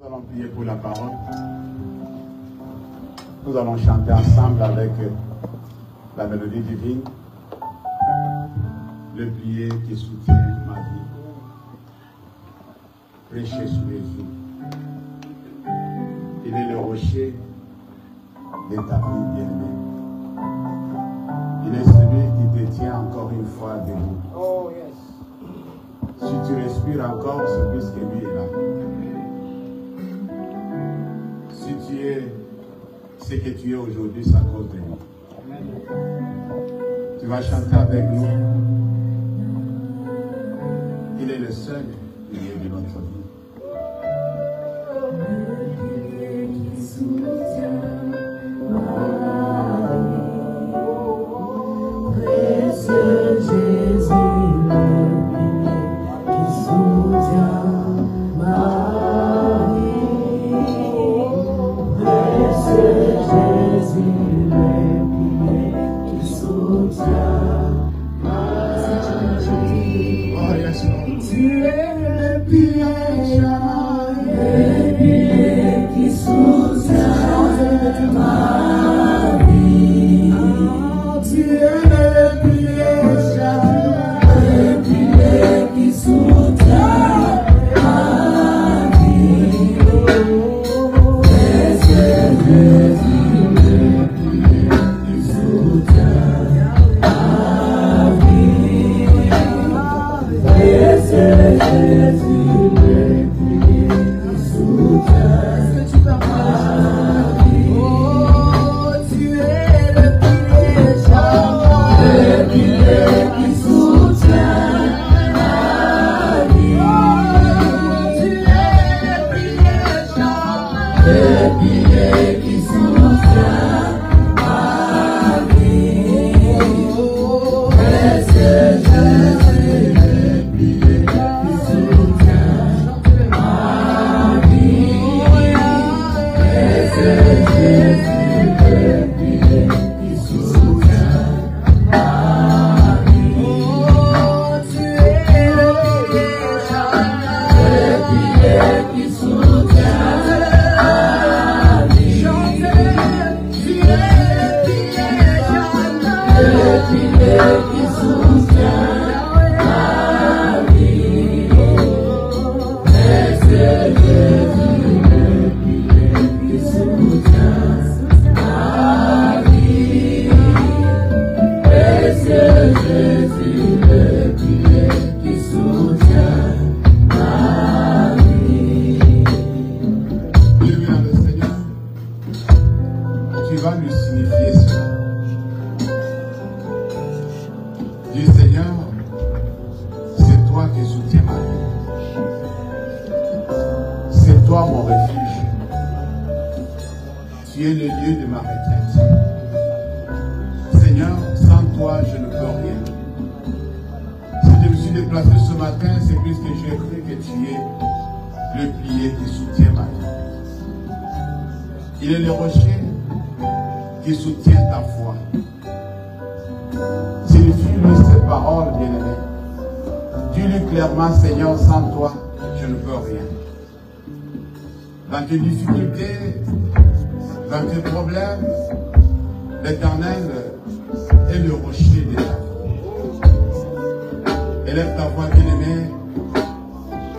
allons prier pour la parole. Nous allons chanter ensemble avec la mélodie divine, le prier qui soutient ma vie. Prêcher sur Jésus. Il est le rocher de ta vie bien-aimée. Il est celui qui te tient encore une fois debout. Oh, yes. Si tu respires encore, c'est puisque lui est là. Si tu es ce que tu es aujourd'hui, c'est à cause de lui. Tu vas chanter avec nous. Il est le seul pilier de notre vie. Précieux Jésus, le pilier qui soutient ma vie. Précieux Jésus, le pilier qui soutient ma vie. Oh, yes, Lord. Tu es le pilier qui soutient ma vie. Tu es le pilier qui soutient ma vie. Précieux Jésus, le pilier qui soutient ma vie. Précieux Jésus, le pilier qui soutient ma vie. Oh, tu es le pilier qui soutient ma vie. Tu es le pilier qui soutient ma vie. Précieux Jésus, le pilier qui soutient ma vie. Précieux Jésus, le pilier qui soutient ma vie. Tu es le pilier qui soutient ma vie. Tu es le pilier qui soutient ma vie. Précieux Jésus, le pilier qui soutient ma vie. Précieux Jésus, le pilier qui soutient ma vie. Bien, le Seigneur, tu vas lui signifier cela. Dis Seigneur, c'est toi qui soutiens ma vie. C'est toi mon refuge. Tu es le lieu de ma retraite. Seigneur, sans toi, je ne peux rien. Si je me suis déplacé ce matin, c'est puisque j'ai cru que tu es le pilier qui soutient ma vie. Il est le rocher qui soutient ta foi. Signifie-lui ces paroles, bien-aimé. Dis-lui clairement, Seigneur, sans toi, je ne peux rien. Dans tes difficultés, dans tes problèmes, l'Éternel est le rocher de ta vie. Élève ta voix, bien-aimé.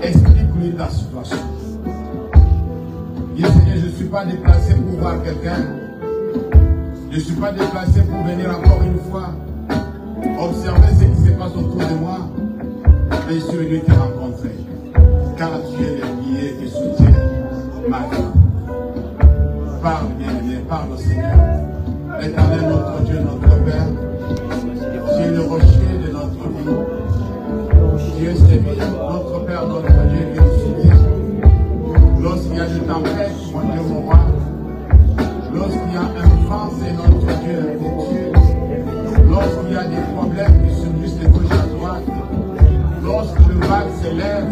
Explique-lui ta situation. Dis, Seigneur, je ne suis pas déplacé pour voir quelqu'un. Je ne suis pas déplacé pour venir encore une fois observer ce qui se passe autour de moi. Mais je suis venu te rencontrer. Car tu es le pilier qui soutient ma vie. Parle, bien-aimé, parle au Seigneur. L'Éternel, notre Dieu, notre Père. Tu es le rocher de notre vie. Tu es celui, notre Père, notre Dieu, qui nous soutient. Lorsqu'il y a des tempêtes, mon Dieu, mon roi. Lorsqu'il y a un vent, c'est notre Dieu, impétueux. Lorsqu'il y a des problèmes qui surgissent de gauche à droite, lorsque le vague s'élève,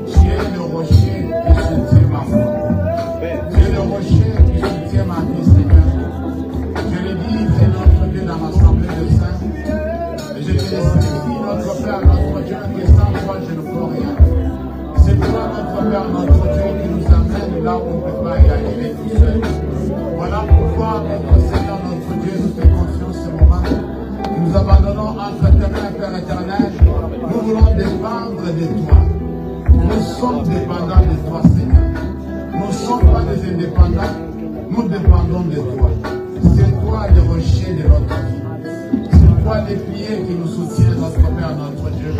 tu es le rocher qui soutient ma foi. Tu es le rocher qui soutient ma vie, Seigneur. Je le dis, c'est notre Dieu dans l'assemblée de saints. Et je te laisse ici, notre Père, notre Dieu, que sans toi je ne peux rien. C'est toi, notre Père, notre Dieu, qui nous amène là où on ne peut pas y arriver tout seul. Voilà pourquoi, notre Seigneur, notre Dieu, nous fait confiance ce moment. Nous abandonnons entre tes mains, Père éternel. Nous voulons dépendre de toi. Nous sommes dépendants de toi, Seigneur. Nous ne sommes pas des indépendants. Nous dépendons de toi. C'est toi le rocher de notre vie. C'est toi les piliers qui nous soutiennent, notre Père, notre Dieu.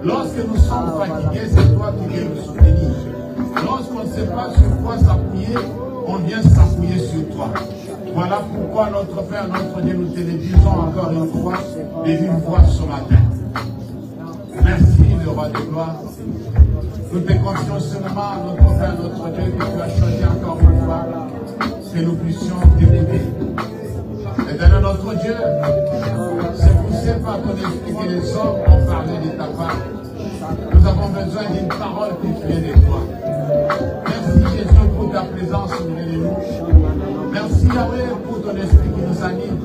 Lorsque nous sommes fatigués, c'est toi qui viens nous soutenir. Lorsqu'on ne sait pas sur quoi s'appuyer, on vient s'appuyer sur toi. Voilà pourquoi notre Père, notre Dieu, nous te le disons encore une fois et d'une voix ce matin. Merci, le roi de gloire. Nous te confions ce moment, notre Père, notre Dieu, que tu as choisi encore une fois, que nous puissions t'écouter. Éternel notre Dieu, c'est poussé par ton esprit que les hommes ont parlé de ta part. Nous avons besoin d'une parole qui vient de toi. Merci Jésus pour ta présence au milieu de nous. Merci Yahweh pour ton esprit qui nous anime.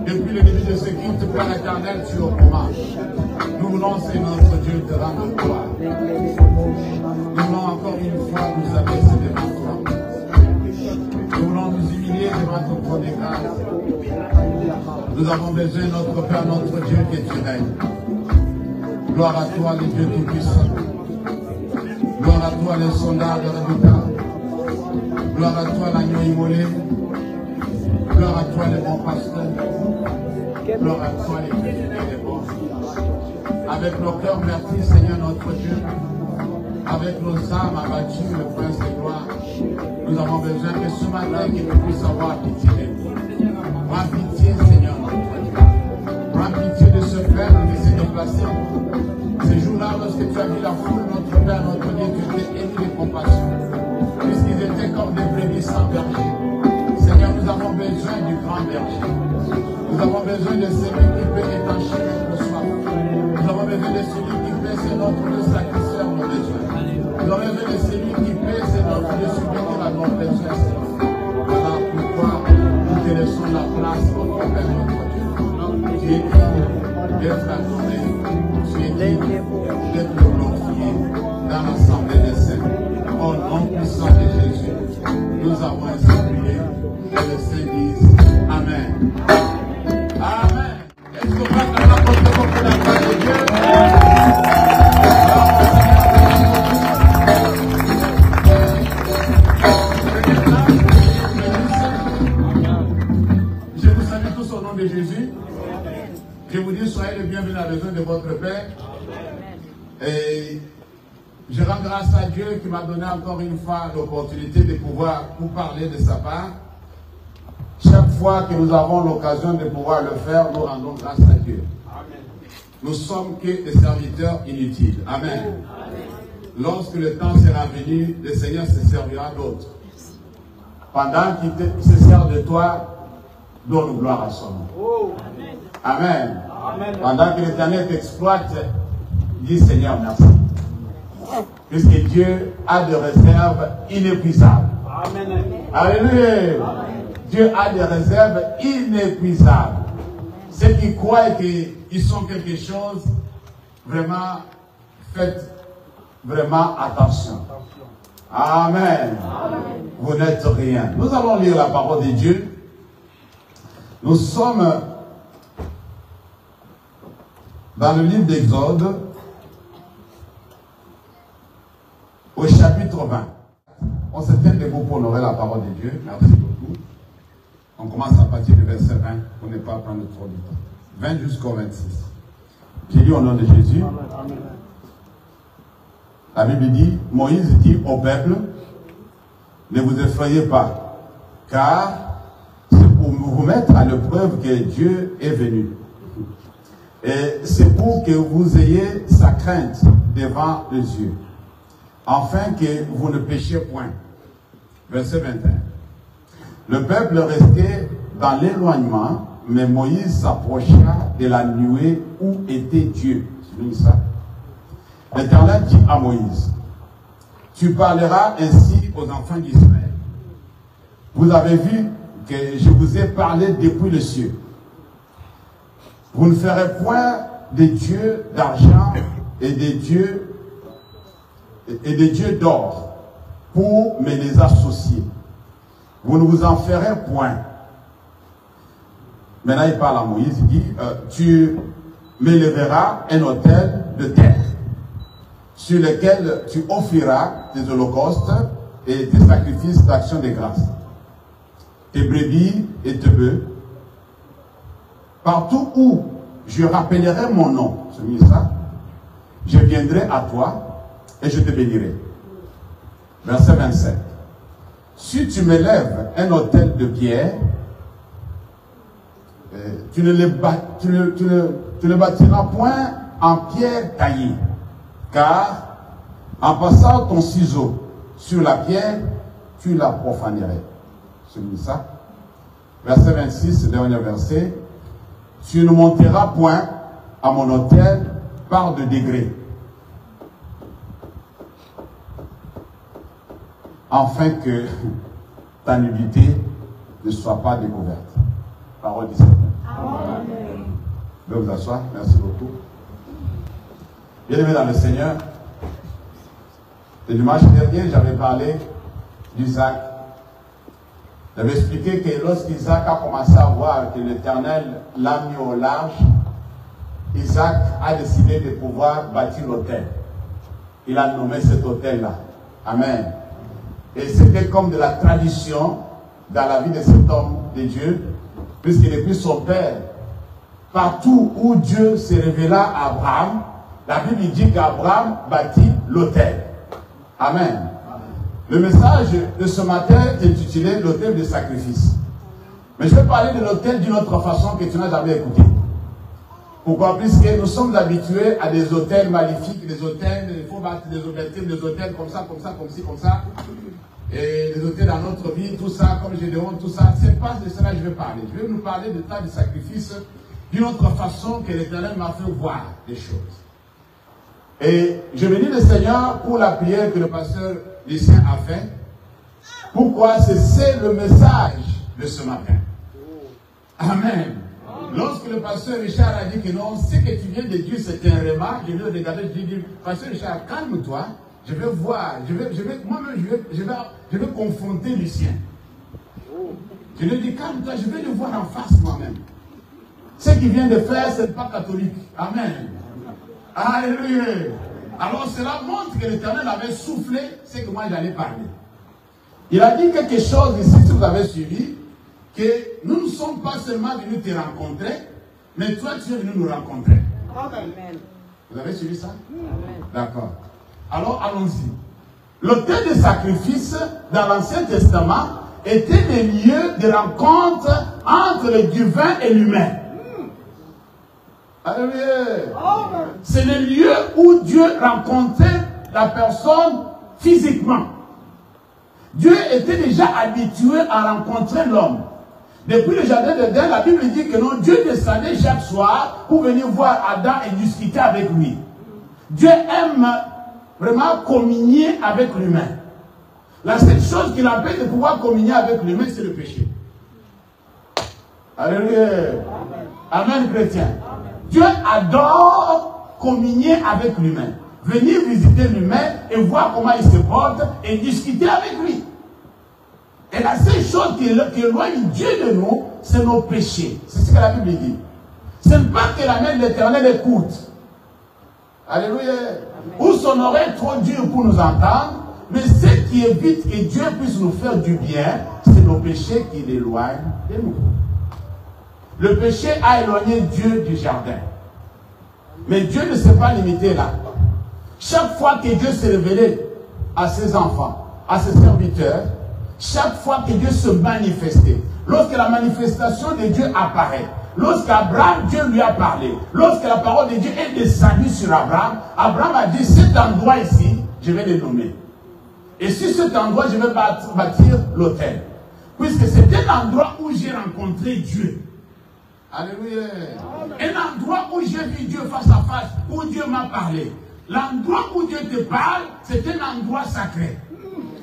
Depuis le début de ce culte, Père éternel, tu es au commande. Nous voulons, c'est notre Dieu, te rendre gloire. Nous voulons encore une fois nous abaisser devant toi. Nous voulons nous humilier devant ton trône de grâce. Nous avons besoin, notre Père, notre Dieu, que tu règnes. Gloire à toi, le Dieu Tout-Puissant. Gloire à toi, le soldat de redoutable. Gloire à toi, l'agneau immolé. Gloire à toi, le bon pasteur. Gloire à toi, les fidèles et les bons. Avec nos cœurs, merci, Seigneur notre Dieu. Avec nos âmes abattues, le Prince de gloire. Nous avons besoin que ce matin, qu'il puisse avoir pitié de nous. Prends pitié, Seigneur notre Dieu. Prends pitié de ce Père qui s'est déplacé en nous. Ces jours-là, lorsque tu as vu la foule, notre Père, notre Dieu, tu étais ému de compassion. Puisqu'ils étaient comme des brebis sans berger. Seigneur, nous avons besoin du grand berger. Nous avons besoin de celui qui peut étancher notre soif. Nous avons besoin de celui qui peut, c'est notre Dieu, satisfaire nos besoins. Nous avons besoin de celui qui peut, c'est notre Dieu, subvenir à nos besoins, Seigneur. Voilà pourquoi nous te laissons la place, notre Père, notre Dieu. Tu es digne d'être adoré. Tu es digne d'être glorifié dans l'assemblée des saints. Au nom puissant de Jésus, nous avons ainsi prié. Et les saints disent Amen. Amen. Est-ce qu'on va faire la porte pour la gloire de Dieu? Je vous salue tous au nom de Jésus. Je vous dis, soyez les bienvenus à la maison de votre Père. Et je rends grâce à Dieu qui m'a donné encore une fois l'opportunité de pouvoir vous parler de sa part. Chaque fois que nous avons l'occasion de pouvoir le faire, nous rendons grâce à Dieu. Amen. Nous sommes que des serviteurs inutiles. Amen. Amen. Lorsque le temps sera venu, le Seigneur se servira d'autres. Pendant qu'il se sert de toi, donne gloire à son nom. Amen. Amen. Pendant que l'Éternel t'exploite, dis Seigneur merci. Puisque Dieu a des réserves inépuisables. Amen. Alléluia. Amen. Dieu a des réserves inépuisables. Ceux qui croient qu'ils sont quelque chose, vraiment, faites vraiment attention. Amen. Amen. Vous n'êtes rien. Nous allons lire la parole de Dieu. Nous sommes dans le livre d'Exode, au chapitre 20. On se tient debout pour honorer la parole de Dieu. Merci beaucoup. On commence à partir du verset 20 pour ne pas prendre trop de temps. 20 jusqu'au 26. J'ai lu au nom de Jésus. La Bible dit, Moïse dit au peuple, ne vous effrayez pas, car c'est pour vous mettre à l'épreuve que Dieu est venu. Et c'est pour que vous ayez sa crainte devant les yeux, afin que vous ne péchiez point. Verset 21. Le peuple restait dans l'éloignement, mais Moïse s'approcha de la nuée où était Dieu. C'est ça. L'Éternel dit à Moïse, tu parleras ainsi aux enfants d'Israël. Vous avez vu que je vous ai parlé depuis le ciel. Vous ne ferez point des dieux d'argent et des dieux d'or pour me les associer. Vous ne vous en ferez point. Maintenant, il parle à Moïse, il dit, tu m'élèveras un autel de terre sur lequel tu offriras tes holocaustes et tes sacrifices d'action de grâce, tes brebis et tes bœufs. Partout où je rappellerai mon nom, je viendrai à toi et je te bénirai. Verset 27. Si tu m'élèves un autel de pierre, tu ne bâtiras point en pierre taillée, car en passant ton ciseau sur la pierre, tu la profanerais. C'est ça. Verset 26, dernier verset. Tu ne monteras point à mon autel par de degrés, afin que ta nudité ne soit pas découverte. Parole du Seigneur. Amen. Je vais vous asseoir. Merci beaucoup. Bien-aimés dans le Seigneur, le dimanche dernier, j'avais parlé d'Isaac. J'avais expliqué que lorsqu'Isaac a commencé à voir que l'Éternel l'a mis au large, Isaac a décidé de pouvoir bâtir l'autel. Il a nommé cet autel-là. Amen. Et c'était comme de la tradition dans la vie de cet homme de Dieu, puisque depuis son père, partout où Dieu se révéla à Abraham, la Bible dit qu'Abraham bâtit l'autel. Amen. Le message de ce matin est intitulé l'autel de sacrifice. Mais je vais parler de l'autel d'une autre façon que tu n'as jamais écouté. Pourquoi? Puisque nous sommes habitués à des autels maléfiques, des autels, il faut battre des autels comme ça, comme ça, comme ci, comme ça. Et des autels dans notre vie, tout ça, comme Gédéon, tout ça. C'est pas de cela que je vais parler. Je vais nous parler de tas de sacrifices d'une autre façon que l'Éternel m'a fait voir les choses. Et je bénis le Seigneur pour la prière que le pasteur Lucien a fait. Pourquoi? C'est le message de ce matin. Amen. Lorsque le pasteur Richard a dit que non, ce que tu viens de dire, c'est un remarque, je vais regarder, je dis, pasteur Richard, calme-toi, je vais voir, moi-même, je vais confronter Lucien. Je lui dis, calme-toi, je vais le voir en face moi-même. Ce qu'il vient de faire, ce n'est pas catholique. Amen. Alléluia. Alors cela montre que l'Éternel avait soufflé ce que moi j'allais parler. Il a dit quelque chose ici, si vous avez suivi, que nous ne sommes pas seulement venus te rencontrer, mais toi tu es venu nous rencontrer. Amen. Vous avez suivi ça? Amen. D'accord. Alors allons-y. L'autel de sacrifice dans l'Ancien Testament était le lieu de rencontre entre le divin et l'humain. Alléluia. C'est le lieu où Dieu rencontrait la personne physiquement. Dieu était déjà habitué à rencontrer l'homme. Depuis le jardin d'Éden, la Bible dit que non, Dieu descendait chaque soir pour venir voir Adam et discuter avec lui. Dieu aime vraiment communier avec l'humain. La seule chose qui l'empêche de pouvoir communier avec l'humain, c'est le péché. Alléluia. Amen, chrétien. Dieu adore communier avec l'humain. Venir visiter l'humain et voir comment il se porte et discuter avec lui. Et la seule chose qui éloigne Dieu de nous, c'est nos péchés. C'est ce que la Bible dit. Ce n'est pas que la main de l'Éternel est courte. Alléluia. Ou son oreille trop dure pour nous entendre. Mais ce qui évite que Dieu puisse nous faire du bien, c'est nos péchés qui l'éloignent de nous. Le péché a éloigné Dieu du jardin. Mais Dieu ne s'est pas limité là. Chaque fois que Dieu s'est révélé à ses enfants, à ses serviteurs, chaque fois que Dieu se manifestait, lorsque la manifestation de Dieu apparaît, lorsqu'Abraham, Dieu lui a parlé, lorsque la parole de Dieu est descendue sur Abraham, Abraham a dit, cet endroit ici, je vais le nommer. Et sur cet endroit, je vais bâtir l'autel. Puisque c'est un endroit où j'ai rencontré Dieu. Alléluia. Un endroit où j'ai vu Dieu face à face, où Dieu m'a parlé. l'endroit où Dieu te parle, c'est un endroit sacré.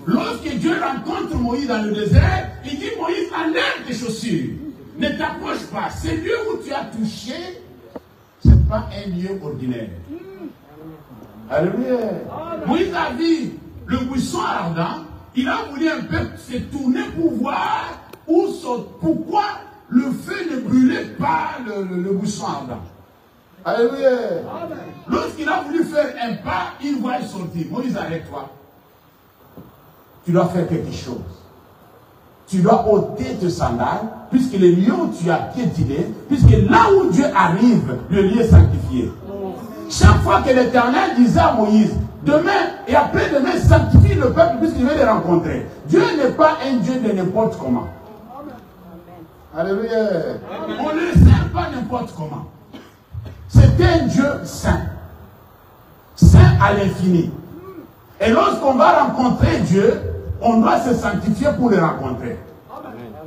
Lorsque Dieu rencontre Moïse dans le désert, il dit Moïse, enlève tes chaussures. Ne t'approche pas. Ce lieu où tu as touché, ce n'est pas un lieu ordinaire. Alléluia. Moïse a vu le buisson ardent. Il a voulu un peu se tourner pour voir pourquoi le feu ne brûlait pas le buisson ardent. Alléluia. Lorsqu'il a voulu faire un pas, il voit sortir. Moïse, arrête-toi. Tu dois faire quelque chose. Tu dois ôter tes sandales, puisque le lieu où tu as piétiné, puisque là où Dieu arrive, le lieu est sanctifié. Chaque fois que l'Éternel disait à Moïse, demain et après-demain, sanctifie le peuple puisqu'il veut les rencontrer. Dieu n'est pas un Dieu de n'importe comment. Alléluia. On ne le sert pas n'importe comment. C'est un Dieu saint. Saint à l'infini. Et lorsqu'on va rencontrer Dieu, on doit se sanctifier pour le rencontrer.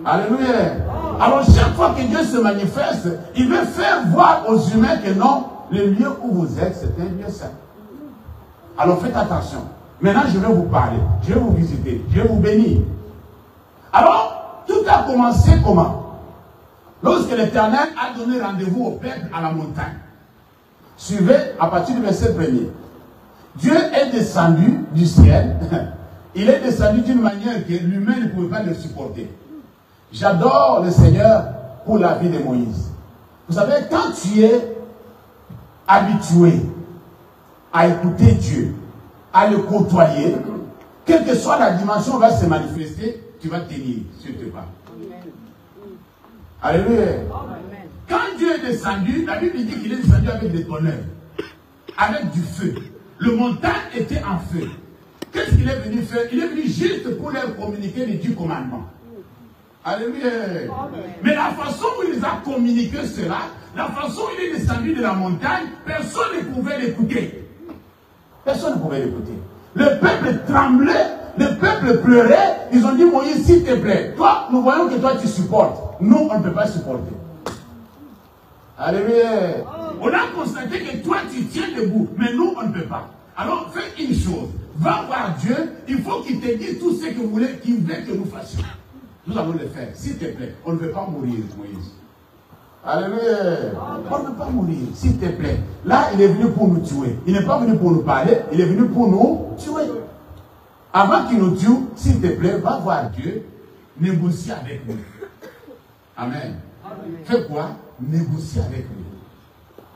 Alléluia. Alors chaque fois que Dieu se manifeste, il veut faire voir aux humains que non, le lieu où vous êtes, c'est un lieu saint. Alors faites attention. Maintenant, je vais vous parler. Je vais vous visiter. Je vais vous bénir. Alors, tout a commencé comment? Lorsque l'Éternel a donné rendez-vous au peuple à la montagne. Suivez à partir du verset 1er. Dieu est descendu du ciel. Il est descendu d'une manière que l'humain ne pouvait pas le supporter. J'adore le Seigneur pour la vie de Moïse. Vous savez, quand tu es habitué à écouter Dieu, à le côtoyer, quelle que soit la dimension où va se manifester, tu vas tenir, s'il te plaît. Alléluia. Quand Dieu est descendu, la Bible dit qu'il est descendu avec des tonnerres, avec du feu. Le montagne était en feu. Qu'est-ce qu'il est venu faire? Il est venu juste pour leur communiquer les 10 commandements. Alléluia. Mais la façon où il a communiqué cela, la façon où il est descendu de la montagne, personne ne pouvait l'écouter. Personne ne pouvait l'écouter. Le peuple tremblait, le peuple pleurait. Ils ont dit, Moïse, s'il te plaît, toi, nous voyons que toi tu supportes. Nous, on ne peut pas supporter. Alléluia. On a constaté que toi, tu tiens debout, mais nous, on ne peut pas. Alors, fais une chose. Va voir Dieu, il faut qu'il te dise tout ce que vous voulez, qu'il veut que nous fassions. Nous allons le faire. S'il te plaît, on ne veut pas mourir, Moïse. Alléluia. On ne veut pas mourir, s'il te plaît. Là, il est venu pour nous tuer. Il n'est pas venu pour nous parler, il est venu pour nous tuer. Avant qu'il nous tue, s'il te plaît, va voir Dieu, négocie avec nous. Amen. Fais quoi? Négocie avec lui.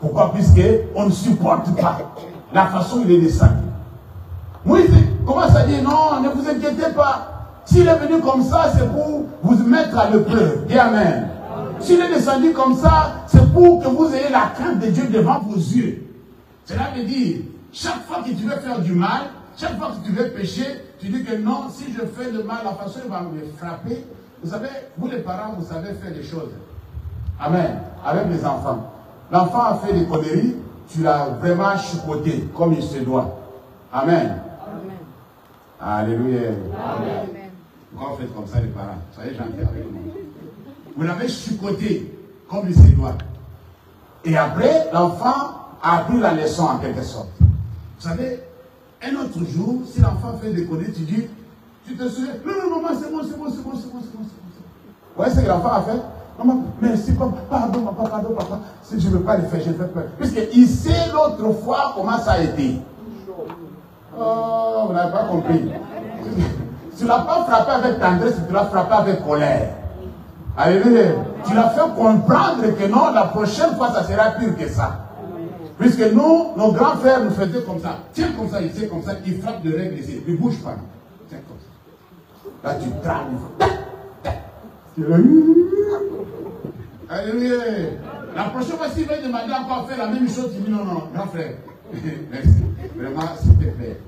Pourquoi? Puisqu'on ne supporte pas la façon dont il est descendu. Moïse commence à dire, non, ne vous inquiétez pas. S'il est venu comme ça, c'est pour vous mettre à l'épreuve. Dis Amen. S'il est descendu comme ça, c'est pour que vous ayez la crainte de Dieu devant vos yeux. Cela veut dire, chaque fois que tu veux faire du mal, chaque fois que tu veux pécher, tu dis que non, si je fais le mal, la façon dont il va me frapper. Vous savez, vous les parents, vous savez faire des choses. Amen. Avec les enfants. L'enfant a fait des conneries, tu l'as vraiment chicoté comme il se doit. Amen. Amen. Alléluia. Amen. Pourquoi vous faites comme ça les parents? Soyez gentils avec moi. Vous l'avez chicoté comme il se doit. Et après, l'enfant a appris la leçon en quelque sorte. Vous savez, un autre jour, si l'enfant fait des conneries, tu dis, tu te souviens, non, maman, c'est bon. Vous voyez ce que l'enfant a fait? Maman, merci, pardon, papa, si je ne veux pas le faire, je ne fais pas. Puisqu'il sait l'autre fois comment ça a été. Oh, vous n'avez pas compris. Tu ne l'as pas frappé avec tendresse, tu l'as frappé avec colère. Alléluia. Tu l'as fait comprendre que non, la prochaine fois, ça sera pire que ça. Puisque nous, nos grands frères nous faisaient comme ça. Tiens comme ça, il sait comme ça, il frappe de règle ici. Ne bouge pas. Tiens comme ça. Là, tu trembles. Alléluia. La prochaine fois, s'il va demander encore à faire la même chose, tu dis non, grand frère. Merci. Vraiment, s'il te plaît.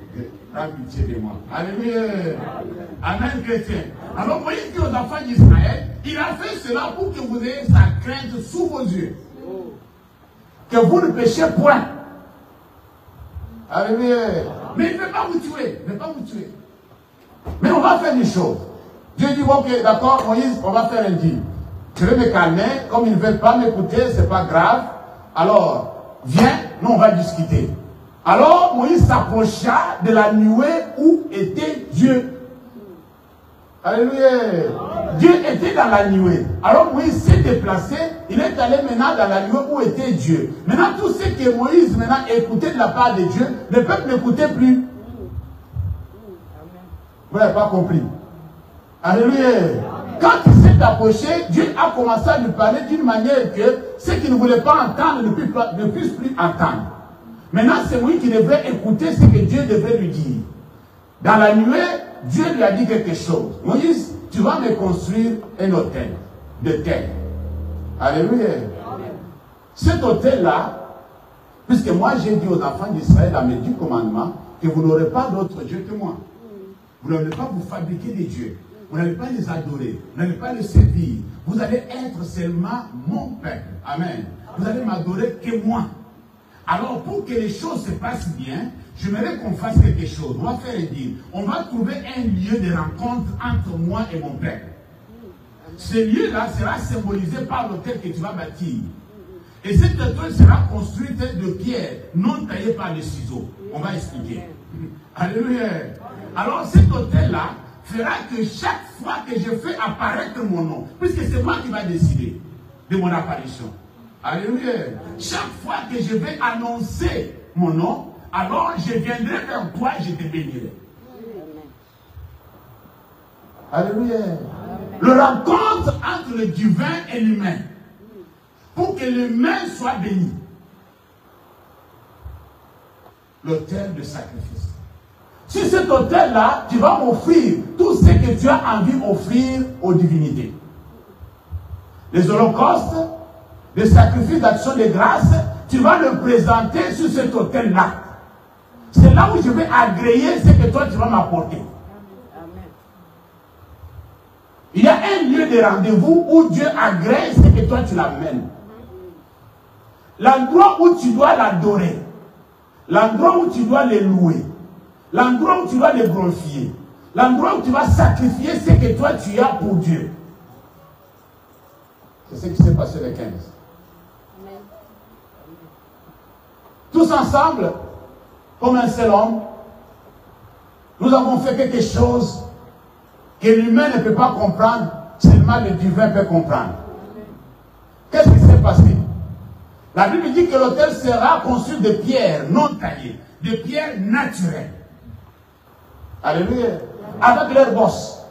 Prends pitié de moi. Alléluia. Amen, chrétien. Alors, voyez que aux enfants d'Israël, il a fait cela pour que vous ayez sa crainte sous vos yeux. Que vous ne péchez point. Alléluia. Mais il ne veut pas vous tuer. Il ne veut pas vous tuer. Mais on va faire une chose. Dieu dit, ok, d'accord, Moïse, on va faire un deal. Je vais me calmer. Comme ils ne veulent pas m'écouter, ce n'est pas grave. Alors, viens, nous on va discuter. Alors Moïse s'approcha de la nuée où était Dieu. Alléluia. Dieu était dans la nuée. Alors Moïse s'est déplacé. Il est allé maintenant dans la nuée où était Dieu. Maintenant, tout ce que Moïse maintenant écoutait de la part de Dieu, le peuple n'écoutait plus. Vous n'avez pas compris. Alléluia. Quand il s'est approché, Dieu a commencé à lui parler d'une manière que ceux qui ne voulaient pas entendre ne puissent plus entendre. Maintenant, c'est Moïse qui devrait écouter ce que Dieu devrait lui dire. Dans la nuée, Dieu lui a dit quelque chose. Moïse, tu vas me construire un autel de terre. Alléluia. Cet autel-là, puisque moi j'ai dit aux enfants d'Israël dans mes 10 commandements que vous n'aurez pas d'autre Dieu que moi. Vous n'allez pas vous fabriquer des dieux. Vous n'allez pas les adorer. Vous n'allez pas les servir. Vous allez être seulement mon peuple. Amen. Vous allez m'adorer que moi. Alors, pour que les choses se passent bien, j'aimerais qu'on fasse quelque chose. On va faire un deal. On va trouver un lieu de rencontre entre moi et mon peuple. Ce lieu-là sera symbolisé par l'autel que tu vas bâtir. Et cet autel sera construit de pierres, non taillées par les ciseaux. On va expliquer. Alléluia. Alors, cet autel-là fera que chaque fois que je fais apparaître mon nom, puisque c'est moi qui va décider de mon apparition. Alléluia. Chaque fois que je vais annoncer mon nom, alors je viendrai vers toi et je te bénirai. Alléluia. Le rencontre entre le divin et l'humain. Pour que l'humain soit béni. L'autel de sacrifice. Sur cet autel-là, tu vas m'offrir tout ce que tu as envie d'offrir aux divinités. Les holocaustes, les sacrifices d'action de grâce, tu vas le présenter sur cet autel-là. C'est là où je vais agréer ce que toi tu vas m'apporter. Il y a un lieu de rendez-vous où Dieu agrée ce que toi tu l'amènes. L'endroit où tu dois l'adorer. L'endroit où tu dois le louer. L'endroit où tu dois le glorifier. L'endroit où tu vas sacrifier ce que toi tu as pour Dieu. C'est ce qui s'est passé le 15. Tous ensemble, comme un seul homme, nous avons fait quelque chose que l'humain ne peut pas comprendre, seulement le divin peut comprendre. Qu'est-ce qui s'est passé? La Bible dit que l'autel sera conçu de pierres non taillées, de pierres naturelles. Alléluia. Avec leurs bosses.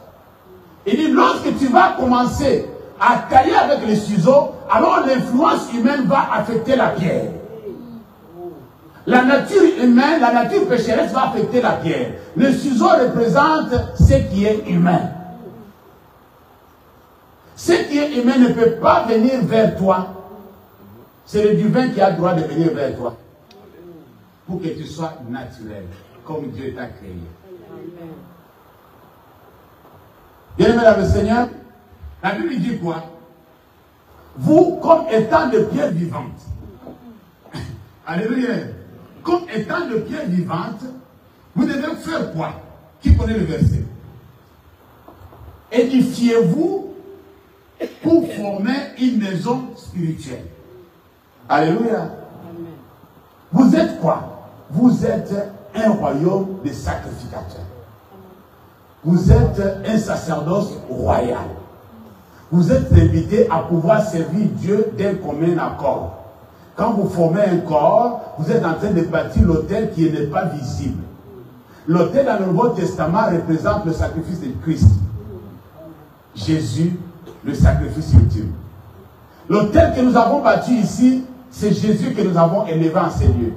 Il dit, lorsque tu vas commencer à tailler avec les ciseaux, alors l'influence humaine va affecter la pierre. La nature humaine, la nature pécheresse va affecter la pierre. Le ciseau représente ce qui est humain. Ce qui est humain ne peut pas venir vers toi. C'est le divin qui a le droit de venir vers toi. Pour que tu sois naturel, comme Dieu t'a créé. Bien-aimés dans le Seigneur, la Bible dit quoi? Vous, comme étant de pierres vivantes. Alléluia. Comme étant de pierres vivantes, vous devez faire quoi? Qui connaît le verset? Édifiez-vous pour former une maison spirituelle. Alléluia. Vous êtes quoi? Vous êtes un royaume de sacrificateurs. Vous êtes un sacerdoce royal. Vous êtes invité à pouvoir servir Dieu d'un commun accord. Quand vous formez un corps, vous êtes en train de bâtir l'autel qui n'est pas visible. L'autel dans le Nouveau Testament représente le sacrifice de Christ. Jésus, le sacrifice ultime. L'autel que nous avons bâti ici, c'est Jésus que nous avons élevé en ces lieux.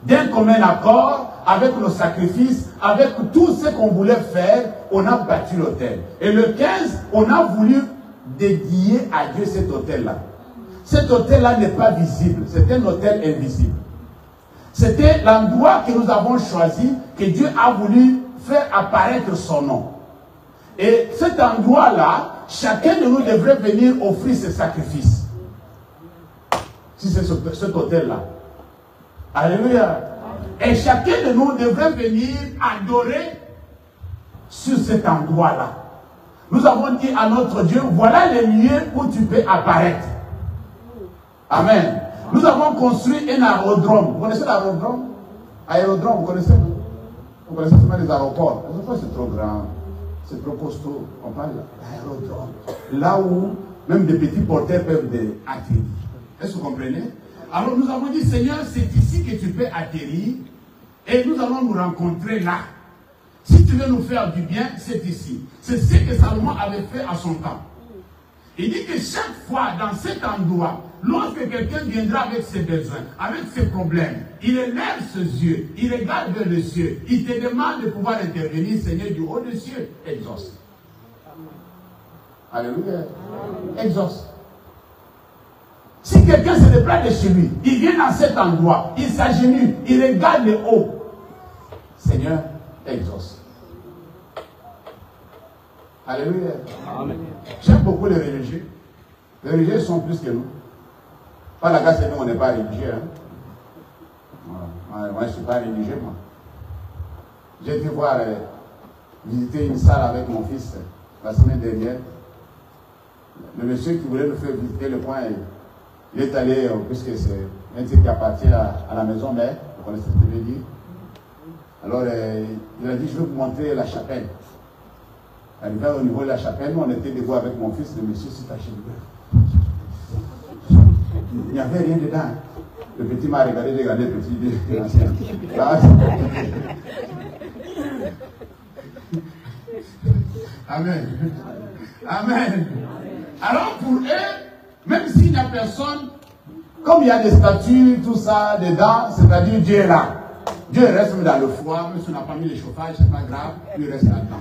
D'un commun accord, avec nos sacrifices, avec tout ce qu'on voulait faire, on a bâti l'autel. Et le 15, on a voulu dédier à Dieu cet autel-là. Cet autel-là n'est pas visible, c'est un autel invisible. C'était l'endroit que nous avons choisi, que Dieu a voulu faire apparaître son nom. Et cet endroit-là, chacun de nous devrait venir offrir ses sacrifices. Si c'est cet autel-là. Alléluia. Et chacun de nous devrait venir adorer sur cet endroit-là. Nous avons dit à notre Dieu, voilà les lieux où tu peux apparaître. Amen. Nous avons construit un aérodrome. Vous connaissez l'aérodrome? Aérodrome, vous connaissez? Vous connaissez seulement les aéroports. Les aéroports, c'est trop grand, c'est trop costaud. On parle d'aérodrome. Là où même des petits porteurs peuvent atterrir. Est-ce que vous comprenez? Alors nous avons dit, Seigneur, c'est ici que tu peux atterrir et nous allons nous rencontrer là. Si tu veux nous faire du bien, c'est ici. C'est ce que Salomon avait fait à son temps. Il dit que chaque fois dans cet endroit, lorsque quelqu'un viendra avec ses besoins, avec ses problèmes, il élève ses yeux, il regarde vers le ciel, il te demande de pouvoir intervenir, Seigneur du haut des cieux, exauce. Alléluia. Exauce. Si quelqu'un se déplace de chez lui, il vient dans cet endroit, il s'agenouille, il regarde le haut. Seigneur, exauce. Alléluia. Amen. J'aime beaucoup les religieux. Les religieux sont plus que nous. Pas la casse, nous, on n'est pas religieux. Hein? Moi, je ne suis pas religieux, moi. J'ai été voir, visiter une salle avec mon fils la semaine dernière. Le monsieur qui voulait nous faire visiter le coin, il est allé, puisque c'est un truc qui appartient à la maison mère, vous connaissez ce que je veux dire. Alors, il a dit, je vais vous montrer la chapelle. Arrivé au niveau de la chapelle, nous on était debout avec mon fils, le monsieur s'est taché de gueule. Il n'y avait rien dedans. Le petit m'a regardé, j'ai regardé le petit, l'ancien. Amen. Amen. Alors pour eux, même s'il n'y a personne, comme il y a des statues, tout ça dedans, c'est-à-dire Dieu est là. Dieu reste dans le froid, même si on n'a pas mis le chauffage, c'est pas grave, il reste là-dedans.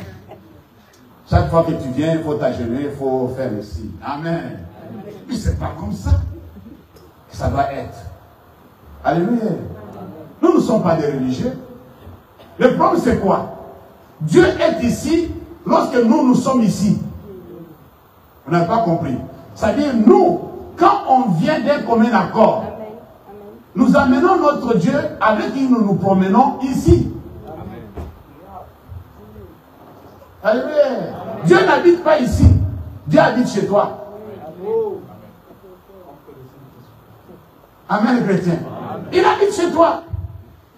Chaque fois que tu viens, il faut t'agenouiller, il faut faire le signe. Amen. Mais c'est pas comme ça que ça doit être. Alléluia. Nous ne sommes pas des religieux. Le problème c'est quoi? Dieu est ici lorsque nous sommes ici. Vous n'avez pas compris. C'est-à-dire nous, quand on vient d'un commun accord, nous amenons notre Dieu avec qui nous nous promenons ici. Alléluia. Dieu n'habite pas ici. Dieu habite chez toi. Amen, chrétien. Il habite chez toi.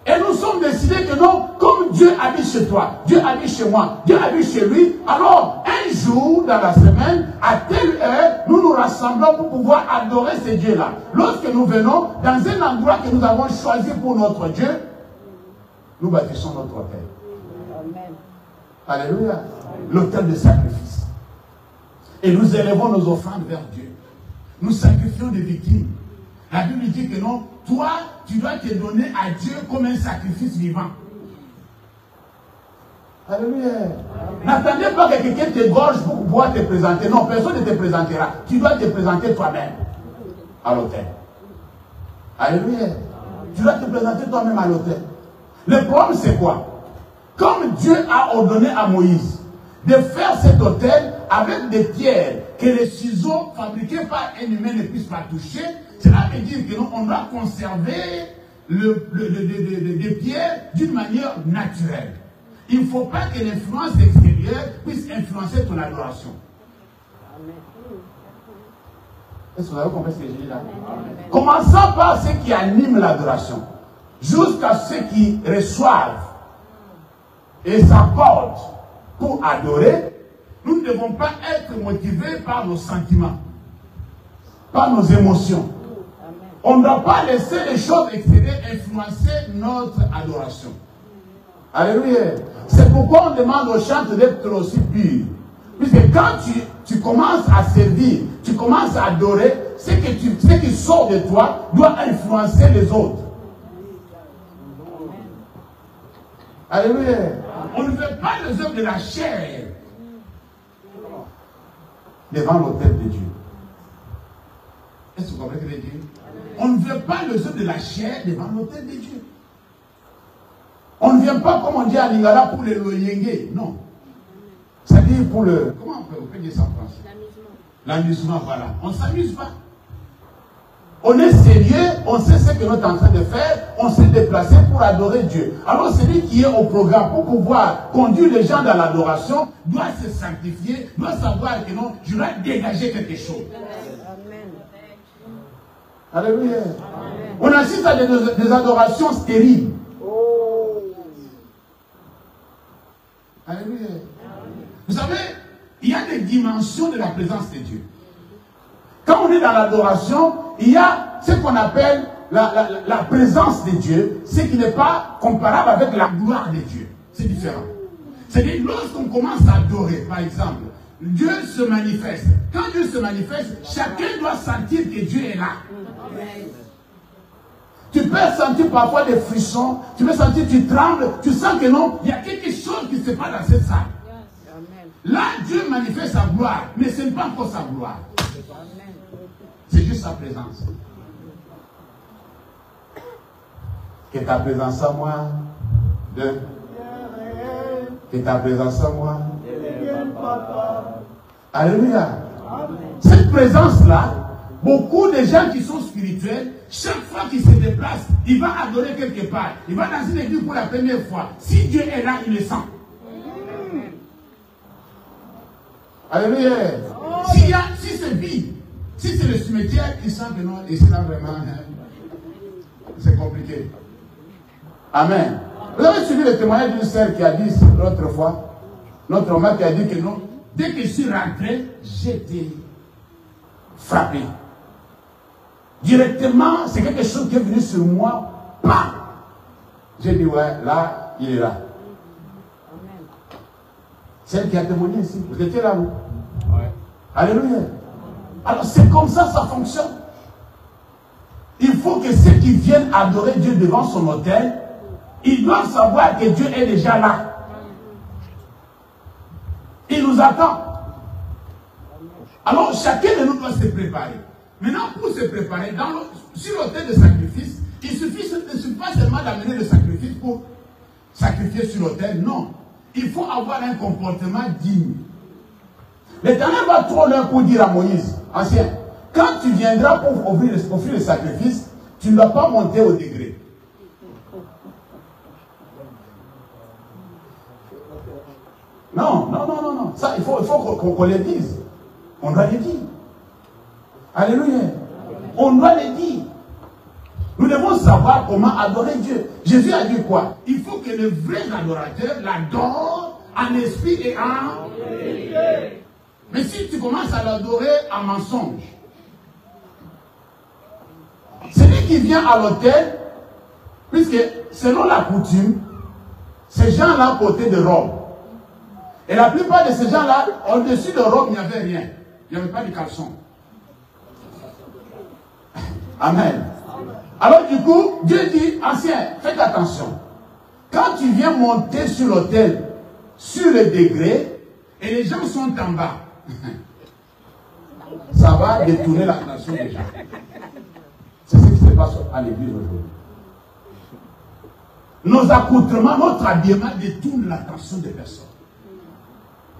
Et nous sommes décidés que non, comme Dieu habite chez toi, Dieu habite chez moi, Dieu habite chez lui, alors un jour dans la semaine, à telle heure, nous nous rassemblons pour pouvoir adorer ce Dieu-là. Lorsque nous venons dans un endroit que nous avons choisi pour notre Dieu, nous bâtissons notre autel. Amen. Alléluia. L'autel de sacrifice. Et nous élevons nos offrandes vers Dieu. Nous sacrifions des victimes. La Bible dit que non, toi, tu dois te donner à Dieu comme un sacrifice vivant. Alléluia. N'attendez pas que quelqu'un t'égorge pour pouvoir te présenter. Non, personne ne te présentera. Tu dois te présenter toi-même à l'autel. Alléluia. Tu dois te présenter toi-même à l'autel. Le problème, c'est quoi? Comme Dieu a ordonné à Moïse de faire cet autel avec des pierres que les ciseaux fabriqués par un humain ne puissent pas toucher, cela veut dire que on doit conserver des pierres d'une manière naturelle. Il ne faut pas que l'influence extérieure puisse influencer ton adoration. Est-ce que vous avez compris ce que j'ai dit là? Commençons par ceux qui animent l'adoration, jusqu'à ceux qui reçoivent et s'accordent pour adorer. Nous ne devons pas être motivés par nos sentiments, par nos émotions. On ne doit pas laisser les choses extérieures influencer notre adoration. Alléluia. C'est pourquoi on demande aux chantres d'être aussi purs. Puisque quand tu commences à servir, tu commences à adorer, ce qui sort de toi doit influencer les autres. Alléluia. On ne veut pas les œuvres de la chair devant l'autel de Dieu. Est-ce que vous comprenez ce que je veux dire? On ne veut pas les œuvres de la chair devant l'autel de Dieu. On ne vient pas, comme on dit à Lingala, pour le loyenge. Non. C'est-à-dire pour le... Comment on peut dire ça en français? L'amusement, voilà. On ne s'amuse pas. On est sérieux, on sait ce que nous sommes en train de faire, on s'est déplacé pour adorer Dieu. Alors celui qui est au programme pour pouvoir conduire les gens dans l'adoration doit se sanctifier, doit savoir que non, je dois dégager quelque chose. Amen. Alléluia. On assiste à des adorations stériles. Alléluia. Vous savez, il y a des dimensions de la présence de Dieu. Quand on est dans l'adoration, il y a ce qu'on appelle la présence de Dieu, ce qui n'est pas comparable avec la gloire de Dieu. C'est différent. C'est-à-dire, lorsqu'on commence à adorer, par exemple, Dieu se manifeste. Quand Dieu se manifeste, chacun doit sentir que Dieu est là. Tu peux sentir parfois des frissons, tu peux sentir, tu trembles, tu sens que non, il y a quelque chose qui se passe dans cette salle. Là, Dieu manifeste sa gloire, mais ce n'est pas encore sa gloire. C'est juste sa présence. Que ta présence à moi, que ta présence à moi. Alléluia. Cette présence-là, beaucoup de gens qui sont spirituels, chaque fois qu'ils se déplacent, il va adorer quelque part. Il va dans une église pour la première fois. Si Dieu est là, il le sent. Alléluia. Si c'est vide, si c'est le cimetière, il sent que non, et c'est là vraiment, c'est compliqué. Amen. Vous avez suivi le témoignage d'une sœur qui a dit l'autre fois, notre maman qui a dit que non, dès que je suis rentré, j'étais frappé. Directement, c'est quelque chose qui est venu sur moi, bam! J'ai dit, ouais, là, il est là. Celle qui a témoigné ici, vous étiez là, vous? Ouais. Alléluia. Alors, c'est comme ça fonctionne. Il faut que ceux qui viennent adorer Dieu devant son autel, ils doivent savoir que Dieu est déjà là. Il nous attend. Alors, chacun de nous doit se préparer. Maintenant, pour se préparer, sur l'autel de sacrifice, il ne suffit pas seulement d'amener le sacrifice pour sacrifier sur l'autel. Non. Il faut avoir un comportement digne. L'Éternel va trop l'heure pour dire à Moïse, ancien, quand tu viendras pour offrir le sacrifice, tu ne dois pas monter au degré. Non. Ça, il faut qu'on le dise. On doit le dire. Alléluia. On doit le dire. Nous devons savoir comment adorer Dieu. Jésus a dit quoi? Il faut que le vrai adorateur l'adore en esprit et en vérité. Mais si tu commences à l'adorer en mensonge, celui qui vient à l'autel, puisque selon la coutume, ces gens-là portaient des robes. Et la plupart de ces gens-là, au-dessus de robe, il n'y avait rien. Il n'y avait pas de caleçon. Amen. Alors du coup, Dieu dit, ancien, faites attention. Quand tu viens monter sur l'autel, sur le degré, et les gens sont en bas, ça va détourner l'attention des gens. C'est ce qui se passe à l'église aujourd'hui. Nos accoutrements, notre habillement détourne l'attention des personnes.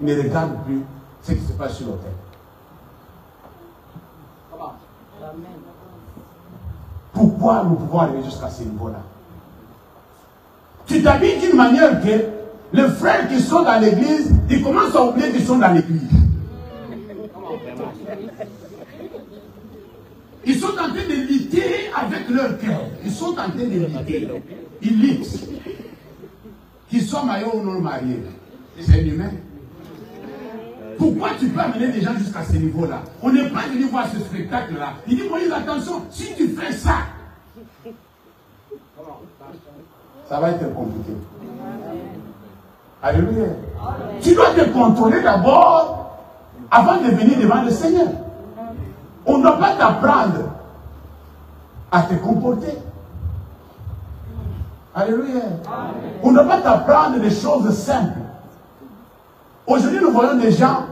Ils ne regardent plus ce qui se passe sur l'autel. Pourquoi nous pouvons arriver jusqu'à ce niveau-là? Tu t'habilles d'une manière que les frères qui sont dans l'église, ils commencent à oublier qu'ils sont dans l'église. Ils sont en train de lutter avec leur cœur. Ils sont en train de lutter. Ils luttent. Qu'ils soient mariés ou non mariés. C'est un humain. Pourquoi tu peux amener des gens jusqu'à ce niveau-là? On n'est pas venu voir ce spectacle-là. Il dit, Moïse, attention, si tu fais ça, ça va être compliqué. Alléluia. Tu dois te contrôler d'abord avant de venir devant le Seigneur. On ne doit pas t'apprendre à te comporter. Alléluia. On ne doit pas t'apprendre des choses simples. Aujourd'hui, nous voyons des gens,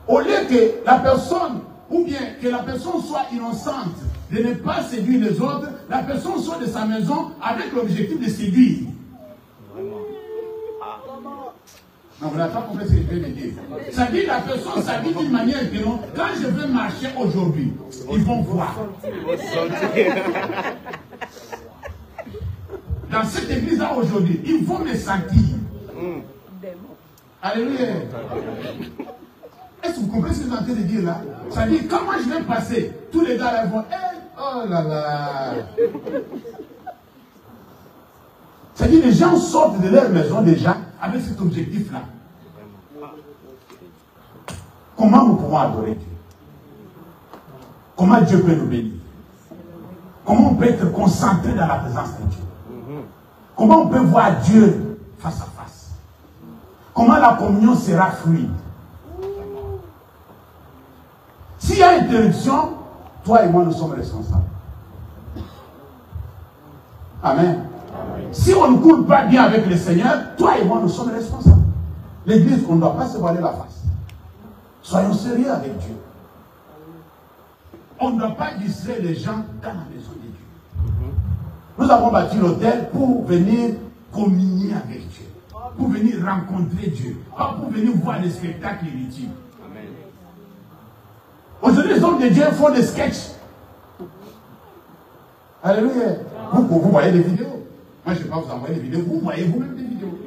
au lieu que la personne, ou bien que la personne soit innocente de ne pas séduire les autres, la personne soit de sa maison avec l'objectif de séduire. Non, vous n'avez pas compris ce que je viens de dire. Ça dit la personne s'habille d'une manière que non, quand je vais marcher aujourd'hui, ils vont voir. Dans cette église-là aujourd'hui, ils vont me sentir. Alléluia. Est-ce que vous comprenez ce que je suis en train de dire là? Ça dit, quand moi je vais passer, tous les gars là vont, oh là là. Ça dit, les gens sortent de leur maison déjà avec cet objectif-là. comment nous pouvons adorer Dieu? Comment Dieu peut nous bénir? Comment on peut être concentré dans la présence de Dieu? Comment on peut voir Dieu face à face? Comment la communion sera fluide? S'il y a interruption, toi et moi nous sommes responsables. Amen. Si on ne coule pas bien avec le Seigneur, toi et moi nous sommes responsables. L'église, on ne doit pas se voiler la face. Soyons sérieux avec Dieu. On ne doit pas distraire les gens dans la maison de Dieu. Nous avons bâti l'autel pour venir communier avec Dieu, pour venir rencontrer Dieu, pas pour venir voir des spectacles inutiles. Aujourd'hui, les hommes de Dieu font des sketchs. Alléluia. Vous voyez des vidéos. Moi, je ne vais pas vous envoyer des vidéos. Vous voyez vous-même des vidéos.